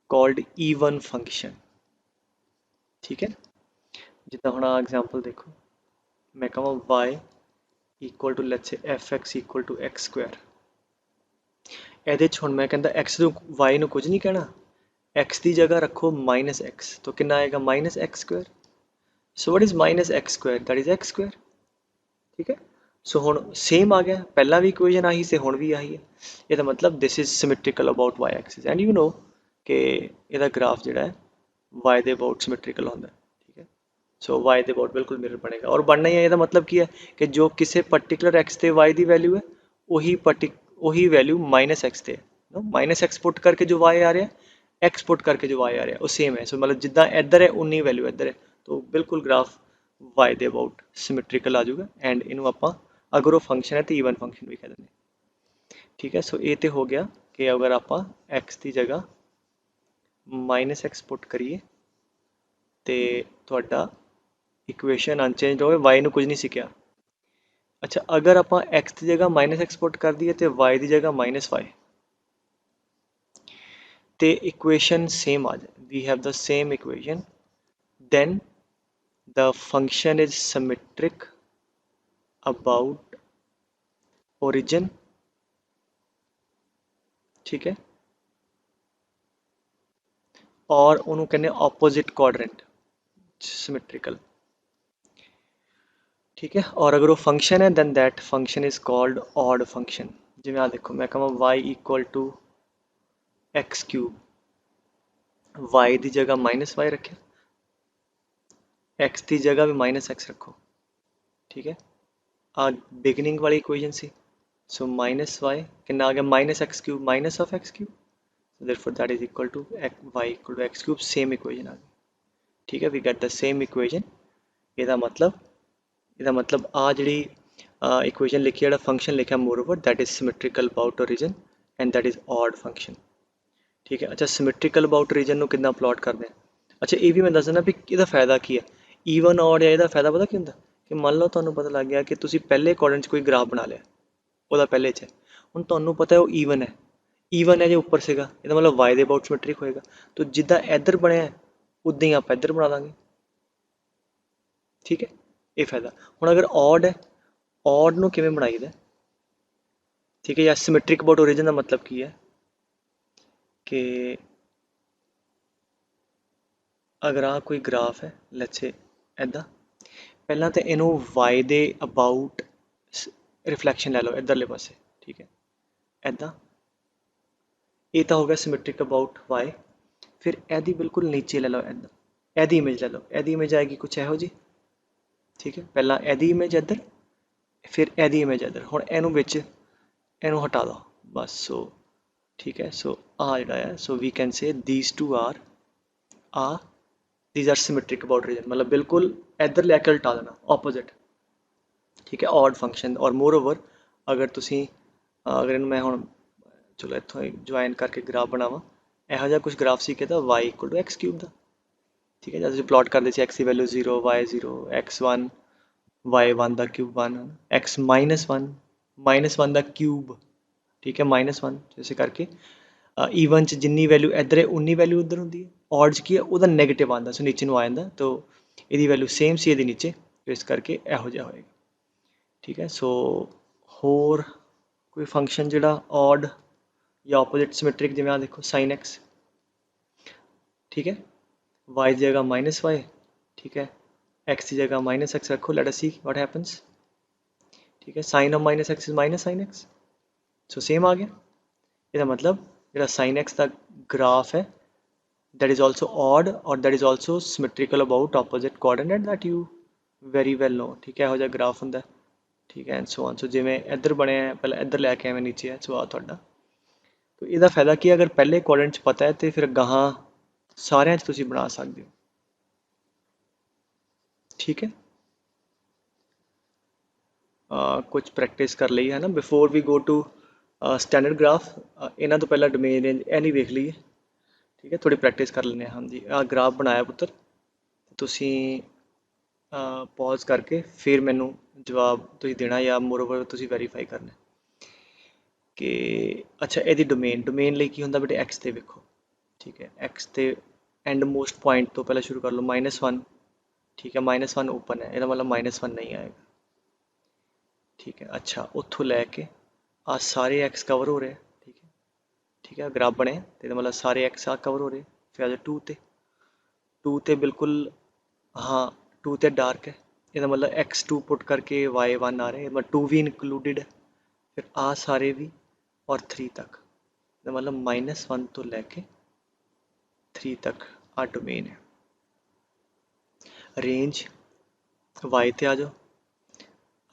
called even function, ठीक है। जितना ਹੁਣ एग्जांपल देखो, मैं कਹਾਂ y equal to let's say fx equal to x square, ਇਹਦੇ 'ਚ ਹੁਣ ਮੈਂ ਕਹਿੰਦਾ x ਨੂੰ y ਨੂੰ ਕੁਝ ਨਹੀਂ ਕਹਿਣਾ, x ਦੀ ਜਗ੍ਹਾ ਰੱਖੋ -x, तो ਕਿੰਨਾ ਆਏਗਾ -x square। so what is -x square? that is x square, ठीक है। सो ਹੁਣ ਸੇਮ ਆ ਗਿਆ, ਪਹਿਲਾਂ ਵੀ ਇਕੁਏਸ਼ਨ ਆਹੀ ਸੀ ਹੁਣ ਵੀ ਆਹੀ ਹੈ। ਇਹਦਾ ਮਤਲਬ this is symmetrical about y axis, and you know ਕਿ ਇਹਦਾ ਗ੍ਰਾਫ ਜਿਹੜਾ ਹੈ y ਦੇ ਅਬਾਊਟ ਸਿਮੈਟ੍ਰੀਕਲ ਹੁੰਦਾ, ਠੀਕ ਹੈ। ਸੋ y ਦੇ ਅਬਾਊਟ ਬਿਲਕੁਲ ਮਿਰਰ ਬਣੇਗਾ, ਔਰ ਬਣਨਾ ਹੀ ਹੈ। ਇਹਦਾ ਮਤਲਬ ਕੀ ਹੈ ਕਿ ਜੋ ਕਿਸੇ ਪਰਟੀਕੂਲਰ x ਤੇ y ਦੀ ਵੈਲਿਊ ਹੈ ਉਹੀ ਵੈਲਿਊ -x ਤੇ ਹੈ। -x ਪੁੱਟ ਕਰਕੇ ਜੋ y ਆ ਰਿਹਾ, x ਪੁੱਟ ਕਰਕੇ ਜੋ y ਆ ਰਿਹਾ, ਉਹ ਸੇਮ ਹੈ। ਸੋ ਮਤਲਬ ਜਿੱਦਾਂ ਇੱਧਰ ਹੈ ਉਨੀ ਵੈਲਿਊ ਇੱਧਰ ਹੈ, ਤਾਂ ਬਿਲਕੁਲ ਗ੍ਰਾਫ y ਦੇ ਅਬਾਊਟ ਸਿਮੈਟ੍ਰੀਕਲ ਆ ਜਾਊਗਾ। ਐਂਡ ਇਹਨੂੰ ਆਪਾਂ ਅਗਰ ਉਹ ਫੰਕਸ਼ਨ ਹੈ ਤਾਂ ਈਵਨ ਫੰਕਸ਼ਨ ਵੀ ਕਹਿ ਦਿੰਦੇ, ਠੀਕ ਹੈ। ਸੋ ਇਹ ਤੇ ਹੋ ਗਿਆ ਕਿ ਅਗਰ ਆਪਾਂ x ਦੀ ਜਗ੍ਹਾ -x ਪੁੱਟ ਕਰੀਏ ਤੇ ਤੁਹਾਡਾ ਇਕੁਏਸ਼ਨ ਅਨਚੇਂਜ ਹੋਵੇ, y ਨੂੰ ਕੁਝ ਨਹੀਂ ਸਿੱਖਿਆ। ਅੱਛਾ ਅਗਰ ਆਪਾਂ x ਦੀ ਜਗ੍ਹਾ -x ਪੁੱਟ ਕਰ ਦਈਏ ਤੇ y ਦੀ ਜਗ੍ਹਾ -y, ਤੇ ਇਕੁਏਸ਼ਨ ਸੇਮ ਆ ਜਾਏ, we have the same equation, then the function is symmetric about origin, ठीक है। और ਉਹਨੂੰ ਕਹਿੰਦੇ opposite quadrant symmetrical, ठीक है। और अगर वो फंक्शन है then that function is called odd function। जिवें आ देखो मैं कਹਾਂ y equal to x cube, y ਦੀ ਜਗ੍ਹਾ -y ਰੱਖਿਆ, x ਦੀ ਜਗ੍ਹਾ ਵੀ -x ਰੱਖੋ, ठीक है। ਆ ਬਿਗਨਿੰਗ ਵਾਲੀ ਇਕੁਏਸ਼ਨ ਸੀ, so -y ਕਿੰਨਾ ਆ ਗਿਆ -x cube minus of x cube, so therefore that is equal to y equal to x cube, same equation आ गई, ठीक है। we get the same equation। ਇਹਦਾ ਮਤਲਬ ਆ ਜਿਹੜੀ ਇਕੁਏਸ਼ਨ ਲਿਖੀ, ਜਿਹੜਾ ਫੰਕਸ਼ਨ ਲਿਖਿਆ moreover that is symmetrical about origin and that is odd function, ਠੀਕ ਹੈ। ਅੱਛਾ ਸਿਮੈਟ੍ਰੀਕਲ ਅਬਾਊਟ ਰੀਜਨ ਨੂੰ ਕਿੱਦਾਂ ਪਲਾਟ ਕਰਦੇ ਆ? ਅੱਛਾ ਇਹ ਵੀ ਮੈਂ ਦੱਸ ਦਿੰਦਾ ਵੀ ਇਹਦਾ ਫਾਇਦਾ ਕੀ ਹੈ। ਈਵਨ ਔਡ ਹੈ, ਇਹਦਾ ਫਾਇਦਾ ਪਤਾ ਕੀ ਹੁੰਦਾ ਕਿ ਮੰਨ ਲਓ ਤੁਹਾਨੂੰ ਪਤਾ ਲੱਗ ਗਿਆ ਕਿ ਤੁਸੀਂ ਪਹਿਲੇ ਕੁਆਡਰੈਂਟ 'ਚ ਕੋਈ ਗ੍ਰਾਫ ਬਣਾ ਲਿਆ, ਉਹਦਾ ਪਹਿਲੇ 'ਚ ਹੁਣ ਤੁਹਾਨੂੰ ਪਤਾ ਉਹ ਈਵਨ ਹੈ ਜੇ ਉੱਪਰ ਸੀਗਾ, ਇਹਦਾ ਮਤਲਬ y ਦੇ ਅਬਾਊਟ ਸਿਮੈਟ੍ਰਿਕ ਹੋਏਗਾ। ਤਾਂ ਜਿੱਦਾਂ ਇੱਧਰ ਬਣਿਆ ਉੱਦਾਂ ਹੀ ਆਪਾਂ ਇੱਧਰ ਬਣਾ ਦਾਂਗੇ, ਠੀਕ ਹੈ। ਇਹ ਫਾਇਦਾ। ਹੁਣ ਅਗਰ ਔਡ ਹੈ, ऑड ਨੂੰ ਕਿਵੇਂ ਬਣਾਈਦਾ, ਠੀਕ ਹੈ, ਜਾਂ ਸਿਮੈਟ੍ਰਿਕ ਅਬਾਊਟ ਓਰੀਜਨ ਦਾ ਮਤਲਬ ਕੀ ਹੈ ਕਿ ਅਗਰ ਆ ਕੋਈ ਗ੍ਰਾਫ ਹੈ ਲੈਟਸ ਸੇ ਇੱਦਾਂ, ਪਹਿਲਾਂ ਤਾਂ ਇਹਨੂੰ y ਦੇ ਅਬਾਊਟ ਰਿਫਲੈਕਸ਼ਨ ਲੈ ਲਓ ਇੱਧਰਲੇ ਪਾਸੇ, ਠੀਕ ਹੈ, ਇੱਦਾਂ, ਇਹ ਤਾਂ ਹੋ ਗਿਆ ਸਿਮੈਟ੍ਰਿਕ ਅਬਾਊਟ y। ਫਿਰ ਇਹਦੀ ਬਿਲਕੁਲ ਨੀਚੇ ਲੈ ਲਓ ਇੱਦਾਂ, ਇਹਦੀ ਇਮੇਜ ਲੈ ਲਓ, ਇਹਦੀ ਇਮੇਜ ਆਏਗੀ ਕੁਛ ਇਹੋ ਜੀ, ਠੀਕ ਹੈ, ਪਹਿਲਾਂ ਇਹਦੀ ਇਮੇਜ ਇੱਧਰ, ਫਿਰ ਇਹਦੀ ਇਮੇਜ ਇੱਧਰ, ਹੁਣ ਇਹਨੂੰ ਵਿੱਚ ਇਹਨੂੰ ਹਟਾ ਦਿਓ ਬਸ। ਸੋ ਠੀਕ ਹੈ, ਸੋ ਆ ਜਿਹੜਾ ਹੈ, so we can say these two are symmetric about region, मतलब बिल्कुल इधर लैके उल्टा देना opposite, ठीक है, odd function। और मोर ओवर अगर तुसी अगर इन्हूं मैं हुण चलो इत्थों ज्वाइन करके ग्राफ बनावां, इहो जिहा कुछ ग्राफ सी कहता y equal to x cube दा, ठीक है, जब तुसीं प्लॉट करदे सी x की वैल्यू 0 y 0 x 1 y 1 दा क्यूब 1 x माइनस 1 दा क्यूब, ठीक है, -1 जैसे करके ਈਵਨ 'ਚ ਜਿੰਨੀ ਵੈਲਿਊ ਇੱਧਰ ਹੈ ਉਨੀ ਵੈਲਿਊ ਉੱਧਰ ਹੁੰਦੀ ਹੈ, ਔਡ 'ਚ ਕੀ ਹੈ ਉਹਦਾ ਨੈਗੇਟਿਵ ਆਉਂਦਾ, ਸੋ ਨੀਚੇ ਨੂੰ ਆ ਜਾਂਦਾ, ਤਾਂ ਇਹਦੀ ਵੈਲਿਊ ਸੇਮ ਸੀ ਇਹਦੇ ਨੀਚੇ, ਇਸ ਕਰਕੇ ਇਹੋ ਜਿਹਾ ਹੋਏਗਾ, ਠੀਕ ਹੈ। ਸੋ ਹੋਰ ਕੋਈ ਫੰਕਸ਼ਨ ਜਿਹੜਾ ਔਡ ਜਾਂ ਆਪੋਜ਼ਿਟ ਸਿਮੈਟ੍ਰਿਕ, ਜਿਵੇਂ ਆ ਦੇਖੋ ਸਾਈਨ ਐਕਸ, ਠੀਕ ਹੈ, y ਦੀ ਜਗ੍ਹਾ -y, ਠੀਕ ਹੈ, x ਦੀ ਜਗ੍ਹਾ -x ਰੱਖੋ, ਲੈਟ ਅਸ ਸੀ ਵਾਟ ਹੈਪਨਸ, ਠੀਕ ਹੈ, sine of -x is -sin x, so same आ गया। ਇਹਦਾ ਮਤਲਬ ਜਿਹੜਾ sin x ਦਾ ग्राफ है that is also odd और that is also symmetrical about opposite coordinate that you very well know, ठीक है, ਇਹੋ ਜਿਹਾ ग्राफ ਹੁੰਦਾ, ठीक है, and so on। सो ਜਿਵੇਂ ਇੱਧਰ ਬਣਿਆ ਪਹਿਲਾਂ ਇੱਧਰ ਲੈ ਕੇ ਐਵੇਂ ਨੀਚੇ ਹੈ, ਸੋ ਆ ਤੁਹਾਡਾ। तो ਇਹਦਾ ਫਾਇਦਾ ਕੀ, ਅਗਰ ਪਹਿਲੇ ਕੋਆਰਡੀਨੇਟ 'ਚ ਪਤਾ ਹੈ ਤੇ ਫਿਰ ਗਾਹਾਂ ਸਾਰਿਆਂ 'ਚ ਤੁਸੀਂ ਬਣਾ ਸਕਦੇ ਹੋ, ठीक है। ਕੁਝ ਪ੍ਰੈਕਟਿਸ ਕਰ ਲਈ ਹੈ ਨਾ before we go to standard graph, ਇਹਨਾਂ ਤੋਂ ਪਹਿਲਾਂ ਡੋਮੇਨ ਰੇਂਜ ਇਹ ਨਹੀਂ ਵੇਖ ਲਈਏ, ठीक है, थोड़ी प्रैक्टिस कर लें। हाँ जी, आ ग्राफ बनाया पुत्र, तुसी पॉज करके फिर मैनू जवाब तुसी देना, या मोरओवर तुसी वेरीफाई करना कि अच्छा ਇਹਦੀ ਡੋਮੇਨ ਲਈ ਕੀ ਹੁੰਦਾ ਬੇਟੇ, x ਤੇ ਵੇਖੋ, ठीक है, x ਤੇ एंड मोस्ट पॉइंट तो पहले शुरू कर लो -1, ठीक है, -1 ओपन है, ਇਹਦਾ मतलब -1 नहीं आएगा, ठीक है। अच्छा ਉੱਥੋਂ ਲੈ ਕੇ आ सारे x कवर हो रहे हैं, ठीक है, ग्राफ बने तो मतलब सारे एक्स आ कवर हो रहे, फिर आ जाओ 2 ते बिल्कुल, हाँ 2 ते डार्क है, इसका मतलब x2 पुट करके y1 आ रहे हैं, मतलब 2 भी इंक्लूडेड है, फिर आ सारे भी और 3 तक, इसका मतलब -1 तो लेके 3 तक आ डोमेन है। रेंज y ते आ जाओ,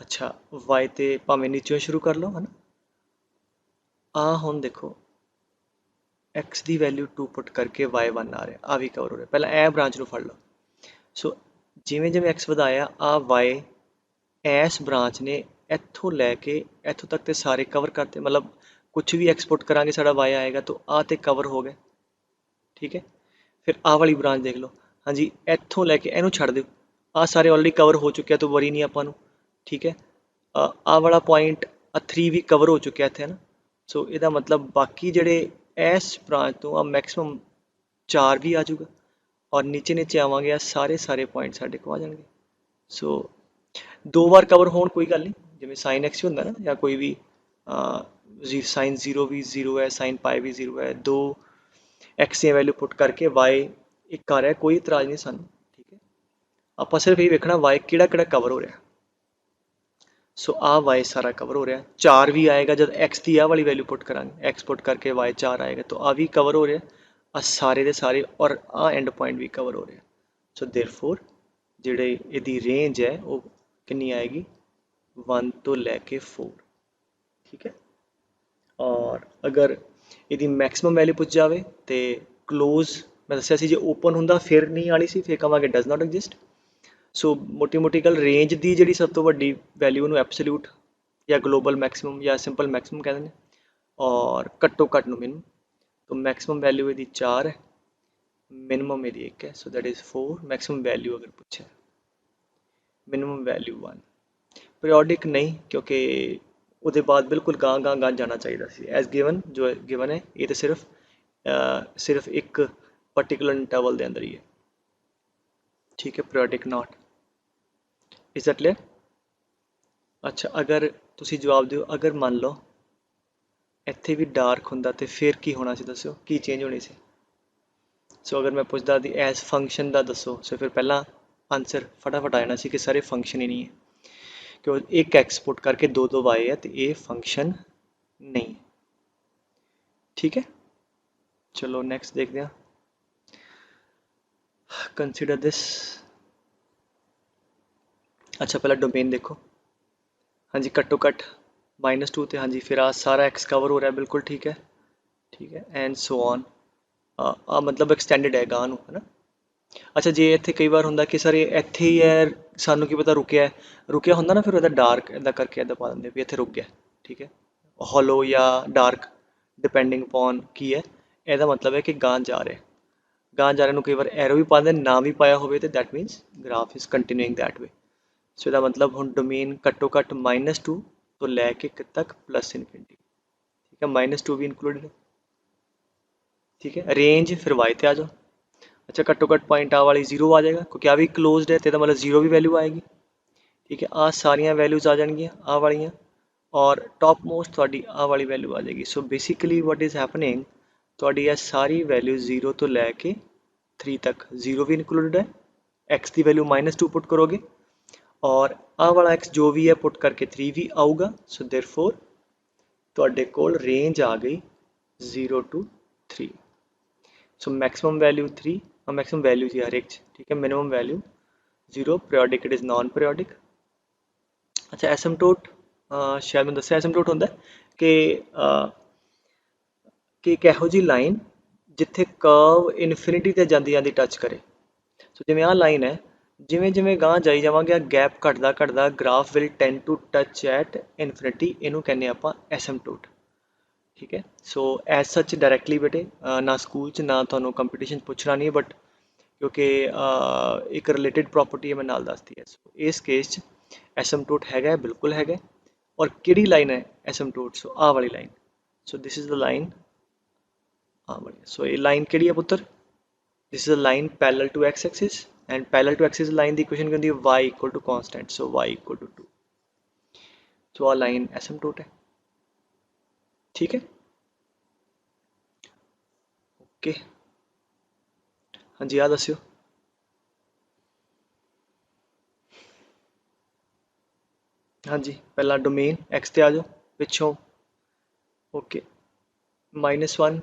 अच्छा y ते भावें नीचे शुरू कर लो, है ना, आ हुण देखो x ਦੀ ਵੈਲਿਊ 2 ਪੁੱਟ ਕਰਕੇ y1 ਆ ਰਿਹਾ, ਆ ਵੀ ਕਵਰ ਹੋ ਰਿਹਾ, ਪਹਿਲਾਂ ਇਹ ਬ੍ਰਾਂਚ ਨੂੰ ਫੜ ਲਓ। ਸੋ ਜਿਵੇਂ ਜਿਵੇਂ x ਵਧਾਇਆ, ਆ y ਇਸ ਬ੍ਰਾਂਚ ਨੇ ਇੱਥੋਂ ਲੈ ਕੇ ਇੱਥੋਂ ਤੱਕ ਤੇ ਸਾਰੇ ਕਵਰ ਕਰਤੇ, मतलब ਕੁਛ ਵੀ ਐਕਸਪੋਰਟ ਕਰਾਂਗੇ ਸਾਡਾ y ਆਏਗਾ, तो ਆ ਤੇ ਕਵਰ ਹੋ ਗਏ, ਠੀਕ ਹੈ। ਫਿਰ ਆ ਵਾਲੀ ਬ੍ਰਾਂਚ ਦੇਖ ਲਓ, ਹਾਂਜੀ ਇੱਥੋਂ ਲੈ ਕੇ ਇਹਨੂੰ ਛੱਡ ਦਿਓ, ਆ ਸਾਰੇ ਆਲਰੇਡੀ ਕਵਰ ਹੋ ਚੁੱਕਿਆ, ਤਾਂ ਵਰੀ ਨਹੀਂ ਆਪਾਂ ਨੂੰ, ਠੀਕ ਹੈ। ਆ ਵਾਲਾ ਪੁਆਇੰਟ ਆ 3 ਵੀ ਕਵਰ ਹੋ ਚੁੱਕਿਆ ਇੱਥੇ, ਹੈ ਨਾ, ਸੋ ਇਹਦਾ ਮਤਲਬ ਬਾਕੀ ਜਿਹੜੇ ਇਸ ब्रांच तो मैक्सिमम 4 भी आ जाऊगा, और नीचे नीचे आवांगे आ सारे पॉइंट साढ़े को आ जाएंगे। सो 2 बार कवर होने कोई गल नहीं, जिवें साइन एक्स होंदा ना, या कोई भी साइन 0 भी 0 है, साइन पाई भी 0 है, 2 एक्स की वैल्यू पुट करके वाई एक आ रहा है, कोई इतराज नहीं सानू, ठीक है। आप सिर्फ ये वेखना वाई किहड़ा कवर हो रहा है, सो आ y सारा कवर हो रहा है, 4 भी आएगा जब x की आ वाली वैल्यू पुट करांगे, x पुट करके y 4 आएगा, तो आ भी कवर हो रहा है, आ सारे दे सारे, और आ एंड पॉइंट भी कवर हो रहा है। सो देयरफॉर जिहड़ी इहदी रेंज है वो कितनी आएगी, 1 तो लैके 4, ठीक है। और अगर इहदी मैक्सिमम वैल्यू पुछ जाए तो क्लोज, मैं दस्सिया सी, जे ओपन हुंदा फिर नहीं आनी सी, फिर कहांगे डज नॉट एग्जिस्ट। सो मोटी मोटी गल रेंज की जी सब तो वड्डी वैल्यू ਨੂੰ एब्सोल्यूट या ग्लोबल मैक्सिमम या सिंपल मैक्सिमम कह दें, और घट्टो घट्ट ਨੂੰ मिनिमम, तो मैक्सिमम वैल्यू यदि 4 है, मिनिमम यदि 1 है, so that is 4। Maximum value अगर पूछे, मिनिमम वैल्यू 1, पीरियोडिक नहीं, क्योंकि उसके बाद बिल्कुल गां जाना चाहिए एज गिवन, जो गिवन है ये तो सिर्फ एक पर्टिकुलर इंटरवल के अंदर ही है, ठीक है, periodic not. Is that clear? ਅੱਛਾ, ਅਗਰ ਤੁਸੀਂ ਜਵਾਬ ਦਿਓ, ਅਗਰ ਮੰਨ ਲਓ ਇੱਥੇ ਵੀ ਡਾਰਕ ਹੁੰਦਾ ਤੇ ਫਿਰ ਕੀ ਹੋਣਾ ਸੀ, ਦੱਸਿਓ ਕੀ ਚੇਂਜ ਹੋਣੀ ਸੀ। ਸੋ ਅਗਰ ਮੈਂ ਪੁੱਛਦਾ ਦੀ ਐਸ ਫੰਕਸ਼ਨ ਦਾ ਦੱਸੋ, ਸੋ ਫਿਰ ਪਹਿਲਾਂ ਆਨਸਰ ਫਟਾਫਟ ਆ ਜਾਣਾ ਸੀ ਕਿ ਸਾਰੇ ਫੰਕਸ਼ਨ ਹੀ ਨਹੀਂ ਹੈ, ਕਿਉਂ ਇੱਕ ਐਕਸਪੋਰਟ ਕਰਕੇ ਦੋ ਦੋ ਵਾਏ ਹੈ ਤੇ ਇਹ ਫੰਕਸ਼ਨ ਨਹੀਂ। ਠੀਕ ਹੈ, ਚਲੋ ਨੈਕਸਟ ਦੇਖਦੇ ਹਾਂ। ਕੰਸੀਡਰ ਦਿਸ। ਅੱਛਾ, ਪਹਿਲਾਂ ਡੋਮੇਨ ਦੇਖੋ। ਹਾਂਜੀ, ਘੱਟੋ ਘੱਟ -2 ਤੇ ਹਾਂਜੀ ਫਿਰ ਆ ਸਾਰਾ x ਕਵਰ ਹੋ ਰਿਹਾ, ਬਿਲਕੁਲ ਠੀਕ ਹੈ। ਠੀਕ ਹੈ, ਐਂਡ ਸੋ ਔਨ। ਆ ਮਤਲਬ ਐਕਸਟੈਂਡਡ ਹੈ ਗਾਂ ਨੂੰ, ਹੈ ਨਾ। ਅੱਛਾ, ਜੇ ਇੱਥੇ ਕਈ ਵਾਰ ਹੁੰਦਾ ਕਿ ਸਰ ਇਹ ਇੱਥੇ ਹੀ ਹੈ, ਸਾਨੂੰ ਕੀ ਪਤਾ ਰੁਕਿਆ ਰੁਕਿਆ ਹੁੰਦਾ ਨਾ, ਫਿਰ ਉਹਦਾ ਡਾਰਕ ਇੱਦਾਂ ਕਰਕੇ ਇੱਦਾਂ ਪਾ ਦਿੰਦੇ ਵੀ ਇੱਥੇ ਰੁਕ ਗਿਆ। ਠੀਕ ਹੈ, ਹੋਲੋ ਜਾਂ ਡਾਰਕ ਡਿਪੈਂਡਿੰਗ ਅਪੋਨ ਕੀ ਹੈ, ਇਹਦਾ ਮਤਲਬ ਹੈ ਕਿ ਗਾਂ ਜਾ ਰਿਹਾ। ਗਾਂ ਜਾ ਰਿਹਾ ਨੂੰ ਕਈ ਵਾਰ ਐਰੋ ਵੀ ਪਾ ਦਿੰਦੇ, ਨਾ ਵੀ ਪਾਇਆ ਹੋਵੇ ਤੇ that means graph is continuing that way. So ਇਹਦਾ ਮਤਲਬ ਹੁਣ ਡੋਮੇਨ ਘੱਟੋ ਘੱਟ -2 ਤੋਂ ਲੈ ਕੇ ਤੱਕ +ਇਨਫਿਨਿਟੀ। ਠੀਕ ਹੈ, -2 ਵੀ ਇਨਕਲੂਡਡ ਹੈ। ਠੀਕ ਹੈ, ਰੇਂਜ ਫਿਰ y ਤੇ ਆ ਜਾਓ। ਅੱਛਾ, ਘੱਟੋ ਘੱਟ ਪੁਆਇੰਟ ਆ ਵਾਲੀ 0 ਆ ਜਾਏਗਾ, ਕਿਉਂਕਿ ਆ ਵੀ ਕਲੋਜ਼ਡ ਹੈ ਤੇ ਇਹਦਾ ਮਤਲਬ 0 ਵੀ ਵੈਲਿਊ ਆਏਗੀ। ਠੀਕ ਹੈ, ਆ ਸਾਰੀਆਂ ਵੈਲਿਊਜ਼ ਆ ਜਾਣਗੀਆਂ ਆ ਵਾਲੀਆਂ, ਔਰ ਟੌਪ ਮੋਸਟ ਤੁਹਾਡੀ ਆ ਵਾਲੀ ਵੈਲਿਊ ਆ ਜਾਏਗੀ। So basically what is happening, ਤੁਹਾਡੀ ਇਹ ਸਾਰੀ ਵੈਲਿਊ 0 ਤੋਂ ਲੈ ਕੇ 3 ਤੱਕ, 0 ਵੀ ਇਨਕਲੂਡਡ ਹੈ। x ਦੀ ਵੈਲਿਊ -2 ਪੁੱਟ ਕਰੋਗੇ ਔਰ ਆਹ ਵਾਲਾ x ਜੋ ਵੀ ਹੈ ਪੁੱਟ ਕਰਕੇ 3 ਵੀ ਆਊਗਾ। ਸੋ ਦੇਅਰਫੋਰ ਤੁਹਾਡੇ ਕੋਲ ਰੇਂਜ ਆ ਗਈ 0 to 3। So maximum value 3, maximum value ਜੀ ਹਰ ਇੱਕ 'ਚ। ਠੀਕ ਹੈ, minimum value 0, periodic it is non periodic. ਅੱਛਾ, ਐਸਮਟੋਟ ਸ਼ਾਇਦ ਮੈਂ ਦੱਸਿਆ ਐਸਮਟੋਟ ਹੁੰਦਾ ਕਿ ਇੱਕ ਇਹੋ ਜਿਹੀ ਲਾਈਨ ਜਿੱਥੇ ਕਰਵ ਇਨਫਿਨਿਟੀ ਤੇ ਜਾਂਦੀ ਜਾਂਦੀ ਟੱਚ ਕਰੇ। ਸੋ ਜਿਵੇਂ ਆਹ ਲਾਈਨ ਹੈ, ਜਿਵੇਂ ਜਿਵੇਂ ਗਾਂਹ ਜਾਈ ਜਾਵਾਂਗੇ ਗੈਪ ਘਟਦਾ ਘਟਦਾ graph will tend to touch at infinity, ਇਹਨੂੰ ਕਹਿੰਦੇ ਆਪਾਂ ਐਸਮਟੋਟ। ਠੀਕ ਹੈ, ਸੋ ਐਜ਼ ਸੱਚ ਡਾਇਰੈਕਟਲੀ ਬੇਟੇ ਨਾ ਸਕੂਲ 'ਚ ਨਾ ਤੁਹਾਨੂੰ ਕੰਪੀਟੀਸ਼ਨ ਪੁੱਛਣਾ ਨਹੀਂ, ਬਟ ਕਿਉਂਕਿ ਇੱਕ ਰਿਲੇਟਿਡ ਪ੍ਰੋਪਰਟੀ ਹੈ ਮੈਂ ਨਾਲ ਦੱਸਦੀ ਹੈ। ਸੋ ਇਸ ਕੇਸ 'ਚ ਐਸਮਟੋਟ ਹੈਗਾ, ਬਿਲਕੁਲ ਹੈਗਾ। ਔਰ ਕਿਹੜੀ ਲਾਈਨ ਹੈ ਐਸਮਟੋਟ, ਸੋ ਆਹ ਵਾਲੀ line. So this is the line, ਆਹ ਵਾਲੀ। ਸੋ ਇਹ ਲਾਈਨ ਕਿਹੜੀ ਹੈ ਪੁੱਤਰ, this is a line parallel to x axis, and parallel to x axis line ਦੀ ਇਕੁਏਸ਼ਨ ਕੀ ਹੁੰਦੀ ਹੈ, y equal to constant, so y equal to 2। ਸੋ ਆਹ ਲਾਈਨ ਐਸਮਟੋਟ ਹੈ। ਠੀਕ ਹੈ, ਓਕੇ। ਹਾਂਜੀ, ਆ ਦੱਸਿਓ। ਹਾਂਜੀ, ਪਹਿਲਾਂ ਡੋਮੇਨ x ਤੇ ਆ ਜਾਓ ਪਿੱਛੋਂ। ਓਕੇ, -1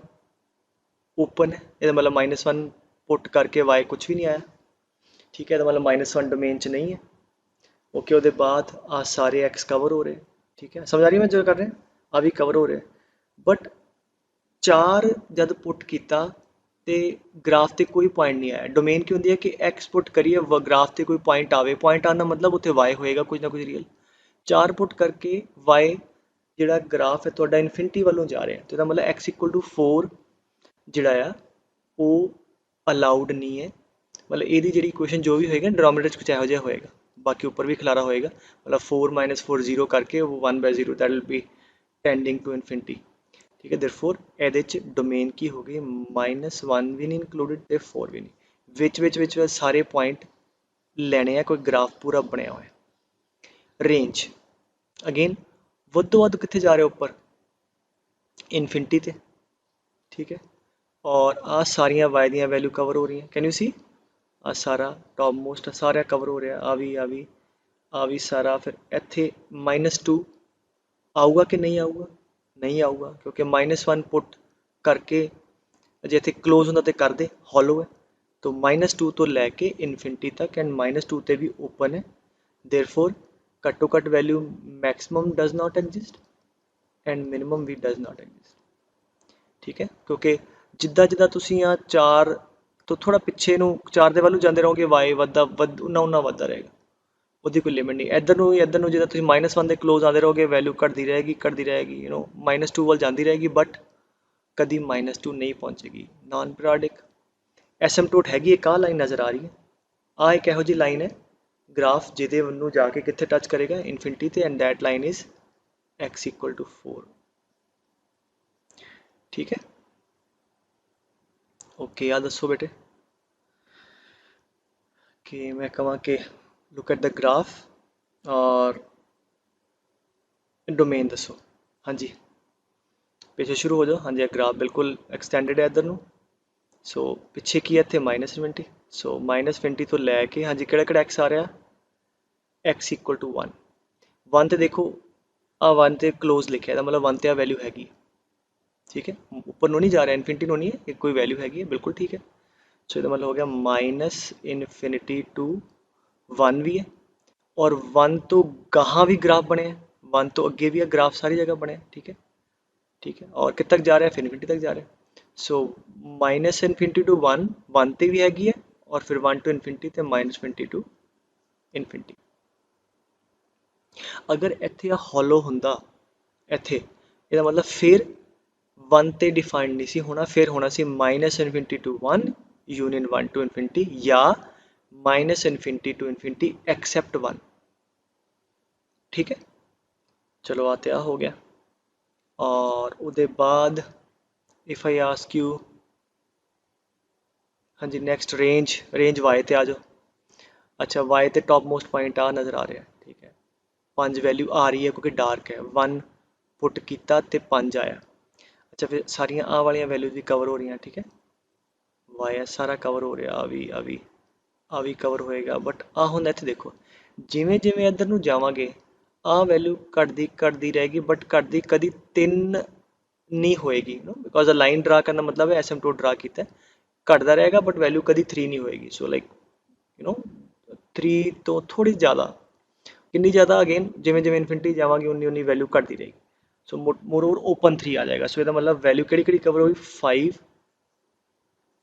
ਓਪਨ ਹੈ, ਇਹਦਾ ਮਤਲਬ -1 ਪੁੱਟ ਕਰਕੇ y ਕੁਛ ਵੀ ਨਹੀਂ ਆਇਆ। ਠੀਕ ਹੈ, ਇਹਦਾ ਮਤਲਬ -1 ਡੋਮੇਨ 'ਚ ਨਹੀਂ ਹੈ। ਓਕੇ, ਉਹਦੇ ਬਾਅਦ ਆ ਸਾਰੇ x ਕਵਰ ਹੋ ਰਹੇ। ਠੀਕ ਹੈ, ਸਮਝ ਆ ਰਹੀ ਮੈਂ ਜੋ ਕਰ ਰਿਹਾ, ਆ ਵੀ ਕਵਰ ਹੋ ਰਿਹਾ। ਬਟ 4 ਜਦ ਪੁੱਟ ਕੀਤਾ ਤੇ ਗ੍ਰਾਫ ਤੇ ਕੋਈ ਪੁਆਇੰਟ ਨਹੀਂ ਆਇਆ। ਡੋਮੇਨ ਕੀ ਹੁੰਦੀ ਹੈ ਕਿ x ਪੁੱਟ ਕਰੀਏ ਗ੍ਰਾਫ ਤੇ ਕੋਈ ਪੁਆਇੰਟ ਆਵੇ, ਪੁਆਇੰਟ ਆਉਣ ਦਾ ਮਤਲਬ ਉੱਥੇ y ਹੋਏਗਾ ਕੁਝ ਨਾ ਕੁਝ ਰੀਅਲ। 4 ਪੁੱਟ ਕਰਕੇ y ਜਿਹੜਾ ਗ੍ਰਾਫ ਹੈ ਤੁਹਾਡਾ ਇਨਫਿਨਿਟੀ ਵੱਲੋਂ ਜਾ ਰਿਹਾ, ਤੇ ਇਹਦਾ ਮਤਲਬ x = 4 ਜਿਹੜਾ ਆ ਉਹ ਅਲਾਉਡ ਨਹੀਂ ਹੈ। ਮਤਲਬ ਇਹਦੀ ਜਿਹੜੀ ਇਕੁਏਸ਼ਨ ਜੋ ਵੀ ਹੋਏਗਾ ਡਿਨੋਮੀਨੇਟਰ 'ਚ ਕੁਛ ਇਹੋ ਜਿਹਾ ਹੋਏਗਾ, ਬਾਕੀ ਉੱਪਰ ਵੀ ਖਿਲਾਰਾ ਹੋਏਗਾ। ਮਤਲਬ 4 - 4 0 ਕਰਕੇ 1/0 that will be tending to infinity. ਠੀਕ ਹੈ, ਦੇਅਰਫੋਰ ਇਹਦੇ 'ਚ ਡੋਮੇਨ ਕੀ ਹੋ ਗਈ, -1 ਵੀ ਨਹੀਂ ਇਨਕਲੂਡਡ ਤੇ 4 ਵੀ ਨਹੀਂ, ਵਿੱਚ ਸਾਰੇ ਪੁਆਇੰਟ ਲੈਣੇ ਆ, ਕੋਈ ਗ੍ਰਾਫ ਪੂਰਾ ਬਣਿਆ ਹੋਇਆ। ਰੇਂਜ ਅਗੇਨ ਵੱਧ ਤੋਂ ਵੱਧ ਕਿੱਥੇ ਜਾ ਰਿਹਾ, ਉੱਪਰ ਇਨਫਿਨਿਟੀ ਤੇ। ਠੀਕ ਹੈ, ਔਰ ਆਹ ਸਾਰੀਆਂ y ਦੀਆਂ ਵੈਲਿਊ ਕਵਰ ਹੋ ਰਹੀਆਂ, ਕੈਨ ਯੂ ਸੀ ਆ ਸਾਰਾ ਟੌਪ ਮੋਸਟ ਸਾਰਾ ਕਵਰ ਹੋ ਰਿਹਾ। ਆ ਵੀ ਸਾਰਾ। ਫਿਰ ਇੱਥੇ -2 ਆਊਗਾ ਕਿ ਨਹੀਂ ਆਊਗਾ, ਨਹੀਂ ਆਊਗਾ, ਕਿਉਂਕਿ -1 ਪੁੱਟ ਕਰਕੇ ਜੇ ਇੱਥੇ ਕਲੋਜ਼ ਹੁੰਦਾ ਤੇ ਕਰਦੇ, ਹੋਲੋ ਹੈ। तो -2 ਤੋਂ ਲੈ ਕੇ ਇਨਫਿਨਿਟੀ ਤੱਕ, ਐਂਡ -2 ਤੇ ਵੀ ਓਪਨ ਹੈ। देयरफॉर ਘੱਟੋ ਘੱਟ value maximum does not exist and minimum ਵੀ ਡਜ਼ ਨਾਟ ਐਗਜ਼ਿਸਟ। ਠੀਕ ਹੈ, ਕਿਉਂਕਿ ਜਿੱਦਾਂ ਜਿੱਦਾਂ ਤੁਸੀਂ ਆ 4 ਤੋਂ ਥੋੜਾ ਪਿੱਛੇ ਨੂੰ 4 ਦੇ ਵੱਲ ਨੂੰ ਜਾਂਦੇ ਰਹੋਗੇ, y ਉਨਾ ਵੱਧਦਾ ਰਹੇਗਾ, ਉਹਦੀ ਕੋਈ ਲਿਮਿਟ ਨਹੀਂ। ਇੱਧਰ ਨੂੰ ਜਿੱਦਾਂ ਤੁਸੀਂ -1 ਦੇ ਕਲੋਜ਼ ਆਉਂਦੇ ਰਹੋਗੇ, ਵੈਲਿਊ ਘਟਦੀ ਰਹੇਗੀ -2 ਵੱਲ ਜਾਂਦੀ ਰਹੇਗੀ, ਬਟ ਕਦੀ -2 ਨਹੀਂ ਪਹੁੰਚੇਗੀ। ਨਾਨ ਪੀਰੀਓਡਿਕ ਐਸਮਟੋਟ ਹੈਗੀ, ਇੱਕ ਆਹ ਲਾਈਨ ਨਜ਼ਰ ਆ ਰਹੀ ਹੈ। ਆਹ ਇੱਕ ਇਹੋ ਜਿਹੀ ਲਾਈਨ ਹੈ ਗ੍ਰਾਫ ਜਿਹਦੇ ਵੱਲੋਂ ਜਾ ਕੇ ਕਿੱਥੇ ਟੱਚ ਕਰੇਗਾ, ਇਨਫਿਨਿਟੀ ਤੇ, and that line is x = 4। ਠੀਕ ਹੈ, ਓਕੇ। ਆ ਦੱਸੋ ਬੇਟੇ कि मैं कहाँ कि लुक एट द ग्राफ और ਡੋਮੇਨ ਦੱਸੋ। ਹਾਂਜੀ ਪਿੱਛੇ ਸ਼ੁਰੂ ਹੋ ਜਾਓ। ਹਾਂਜੀ ਗ੍ਰਾਫ ਬਿਲਕੁਲ ਐਕਸਟੈਂਡਡ ਹੈ ਇੱਧਰ ਨੂੰ। ਸੋ ਪਿੱਛੇ ਕੀ ਹੈ ਇੱਥੇ -20, ਸੋ -20 ਤੋਂ ਲੈ ਕੇ ਹਾਂਜੀ ਕਿਹੜਾ ਕਿਹੜਾ x ਆ ਰਿਹਾ, x ਇਕੁਅਲ ਟੂ 1। 1 ਤੇ ਦੇਖੋ ਆ 1 ਤੇ ਕਲੋਜ਼ ਲਿਖਿਆ ਇਹਦਾ ਮਤਲਬ 1 ਤੇ ਆ ਵੈਲਿਊ ਹੈਗੀ, ਠੀਕ ਹੈ, ਉੱਪਰ ਨੂੰ ਨਹੀਂ ਜਾ ਰਿਹਾ, ਇਨਫਿਨਿਟੀ ਨੂੰ ਨਹੀਂ ਹੈ, ਇਹ ਕੋਈ ਵੈਲਿਊ ਹੈਗੀ ਹੈ, ਬਿਲਕੁਲ ਠੀਕ ਹੈ। ਸੋ ਇਹਦਾ ਮਤਲਬ ਹੋ ਗਿਆ -इन्फिनिटी टू 1 ਵੀ ਹੈ, ਔਰ 1 ਤੋਂ ਗਾਹਾਂ ਵੀ ਗ੍ਰਾਫ ਬਣਿਆ, 1 ਤੋਂ ਅੱਗੇ ਵੀ ਹੈ ਗ੍ਰਾਫ, ਸਾਰੀ ਜਗ੍ਹਾ ਬਣਿਆ, ਠੀਕ ਹੈ, ਠੀਕ ਹੈ। ਔਰ ਕਿੱਥੇ ਤੱਕ ਜਾ ਰਿਹਾ, ਇਨਫਿਨਿਟੀ ਤੱਕ ਜਾ ਰਿਹਾ। ਸੋ -इन्फिनिटी टू 1 1 ਤੇ ਵੀ ਹੈਗੀ ਹੈ, ਔਰ ਫਿਰ 1 ਟੂ ਇਨਫਿਨਿਟੀ ਤੇ -20 ਟੂ ਇਨਫਿਨਿਟੀ। ਅਗਰ ਇੱਥੇ ਆ ਹੋਲੋ ਹੁੰਦਾ ਇੱਥੇ, ਇਹਦਾ ਮਤਲਬ ਫਿਰ 1 ਤੇ ਡਿਫਾਈਨਡ ਨਹੀਂ ਸੀ ਹੋਣਾ, ਫਿਰ ਹੋਣਾ ਸੀ -minus infinity to 1 union 1 to infinity, या -इन्फिनिटी टू इन्फिनिटी एक्सेप्ट 1, ठीक है। चलो आ तो हो गया। और उसके बाद इफ आई आस्क यू, हाँ जी नेक्स्ट रेंज वाई ते आ जाओ। अच्छा वाई ते टॉप मोस्ट पॉइंट आ नज़र आ रहा है, ठीक है, 5 वैल्यू आ रही है क्योंकि डार्क है, 1 पुट किया तो 5 आया। अच्छा फिर सारिया आ वाली वैल्यूज भी कवर हो रही हैं, ठीक है, वाई सारा कवर हो रहा, आ भी कवर होएगा, बट आ हुंदा इत्थे देखो जिमें जिमें इधर नूं जावांगे आ वैल्यू घटदी रहेगी, बट घटदी कदी 3 नहीं होएगी, बिकॉज अ लाइन ड्रा करना मतलब है एसिम्पटोट ड्रा किया, घटदा रहेगा बट वैल्यू कदी 3 नहीं होएगी। सो लाइक 3 तो थोड़ी ज़्यादा, कितनी ज़्यादा अगेन जिमें जिमें इन्फिनिटी जावांगे उन्नी उन्नी वैल्यू घटती रहेगी। सो मोर ओवर ओपन 3 आ जाएगा। सो इसका मतलब वैल्यू किहड़ी कवर होगी, 5,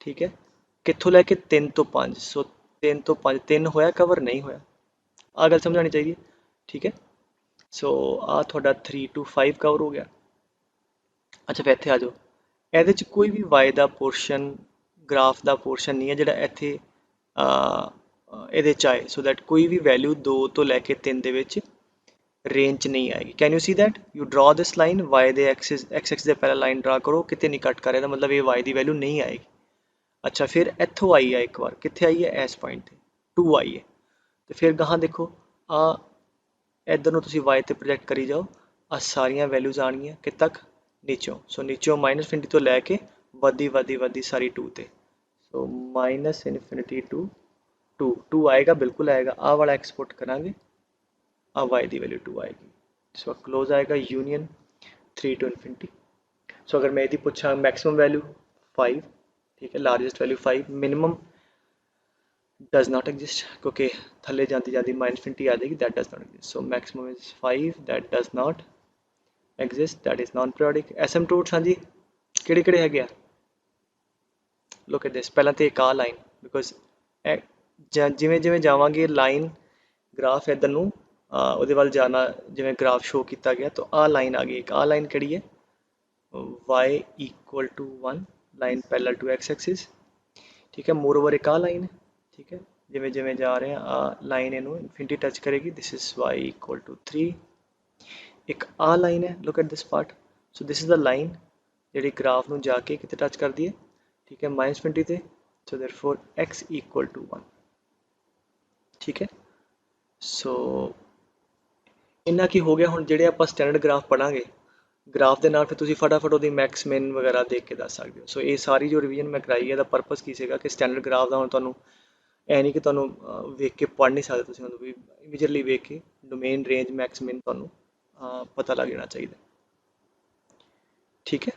ठीक है, कित्थों लैके 3 तो 5। सो 3 तो 5 3 होया कवर, नहीं होया, आ गल समझ आनी चाहिए, ठीक है। सो आ थोड़ा 3 to 5 कवर हो गया। अच्छा फिर इत्थे आ जाओ, ਇਹਦੇ 'ਚ ਕੋਈ ਵੀ y ਦਾ ਪੋਰਸ਼ਨ, ਗ੍ਰਾਫ ਦਾ ਪੋਰਸ਼ਨ ਨਹੀਂ ਹੈ ਜਿਹੜਾ ਇੱਥੇ ਇਹਦੇ 'ਚ ਆਏ, ਸੋ ਦੈਟ ਕੋਈ ਵੀ ਵੈਲਿਊ 2 ਤੋਂ ਲੈ ਕੇ 3 ਦੇ ਵਿੱਚ ਰੇਂਜ 'ਚ ਨਹੀਂ ਆਏਗੀ। Can you C that, you ਡਰਾ ਦਿਸ ਲਾਈਨ, y ਦੇ ਐਕਸਿਸ ਦੇ ਪਹਿਲਾਂ ਲਾਈਨ ਡਰਾ ਕਰੋ, ਕਿਤੇ ਨਹੀਂ ਕੱਟ ਕਰ ਰਿਹਾ, ਮਤਲਬ ਇਹ y ਦੀ ਵੈਲਿਊ ਨਹੀਂ ਆਏਗੀ। अच्छा फिर इत्थों आई है, एक बार कितने आई है, इस पॉइंट ते 2 आई है, तो फिर गहाँ देखो आ इधर नूं तुसीं y ते प्रोजेक्ट करी जाओ, आ सारियां वैल्यूज आनियां कि तक, नीचों। सो नीचों -इन्फिनिटी तो लैके वधी सारी 2 ते, सो -इन्फिनिटी टू 2 आएगा, बिल्कुल आएगा, आ वाला एक्सपोर्ट करांगे, आ y की वैल्यू 2 आएगी। सो क्लोज आएगा यूनियन 3 टू इन्फिनिटी। सो अगर मैं यदि पूछा मैक्सिमम वैल्यू 5, ठीक है, largest value 5, minimum does not exist क्योंकि थले जाती जाती -इन्फिनिटी आ जाएगी, that does not exist. So maximum is 5, that does not exist, that is non periodic. Asymptotes हाँ जी किहड़े किहड़े हैगे आ, लुक एट दिस, पहला तो एक आ लाइन, बिकॉज जिमें जिमें जावांगे लाइन ग्राफ इधर नूं ਉਹਦੇ ਵੱਲ जाना, जिमें ग्राफ शो किया गया, तो आ लाइन आ गई, एक आ लाइन किहड़ी है, y equal to 1, line parallel to x axis, ठीक है, मोर ओवर एक आ लाइन है, ठीक है, जिमें जिमें जा रहे हैं आ लाइन इनू इन्फिनिटी टच करेगी, this is y equal to 3। एक आ लाइन है, look at this part, so this is the line जी ग्राफ नूं जाके कितने टच कर दी है, ठीक है, -20 ते, so therefore x equal to 1, ठीक है। सो इन्ना की हो गया। हुण जिहड़े आपां स्टैंडर्ड ग्राफ पढ़ांगे, ग्राफ के नाल फिर तुसीं फटाफट उहदी मैक्स मिन वगैरह देख के दस सकते हो। सो ये सारी जो रिवीजन मैं कराई है, ਇਹਦਾ पर्पस की सीगा कि स्टैंडर्ड ग्राफ ਦਾ ਹੁਣ ਤੁਹਾਨੂੰ ਐ ਨਹੀਂ कि ਤੁਹਾਨੂੰ ਵੇਖ ਕੇ ਪੜ੍ਹ नहीं सकते, ਤੁਸੀਂ ਉਹਨੂੰ ਵੀ ਇਮੀਡੀਏਟਲੀ ਵੇਖ ਕੇ डोमेन रेंज मैक्स मिन ਤੁਹਾਨੂੰ पता लग जाना चाहिए, ठीक है।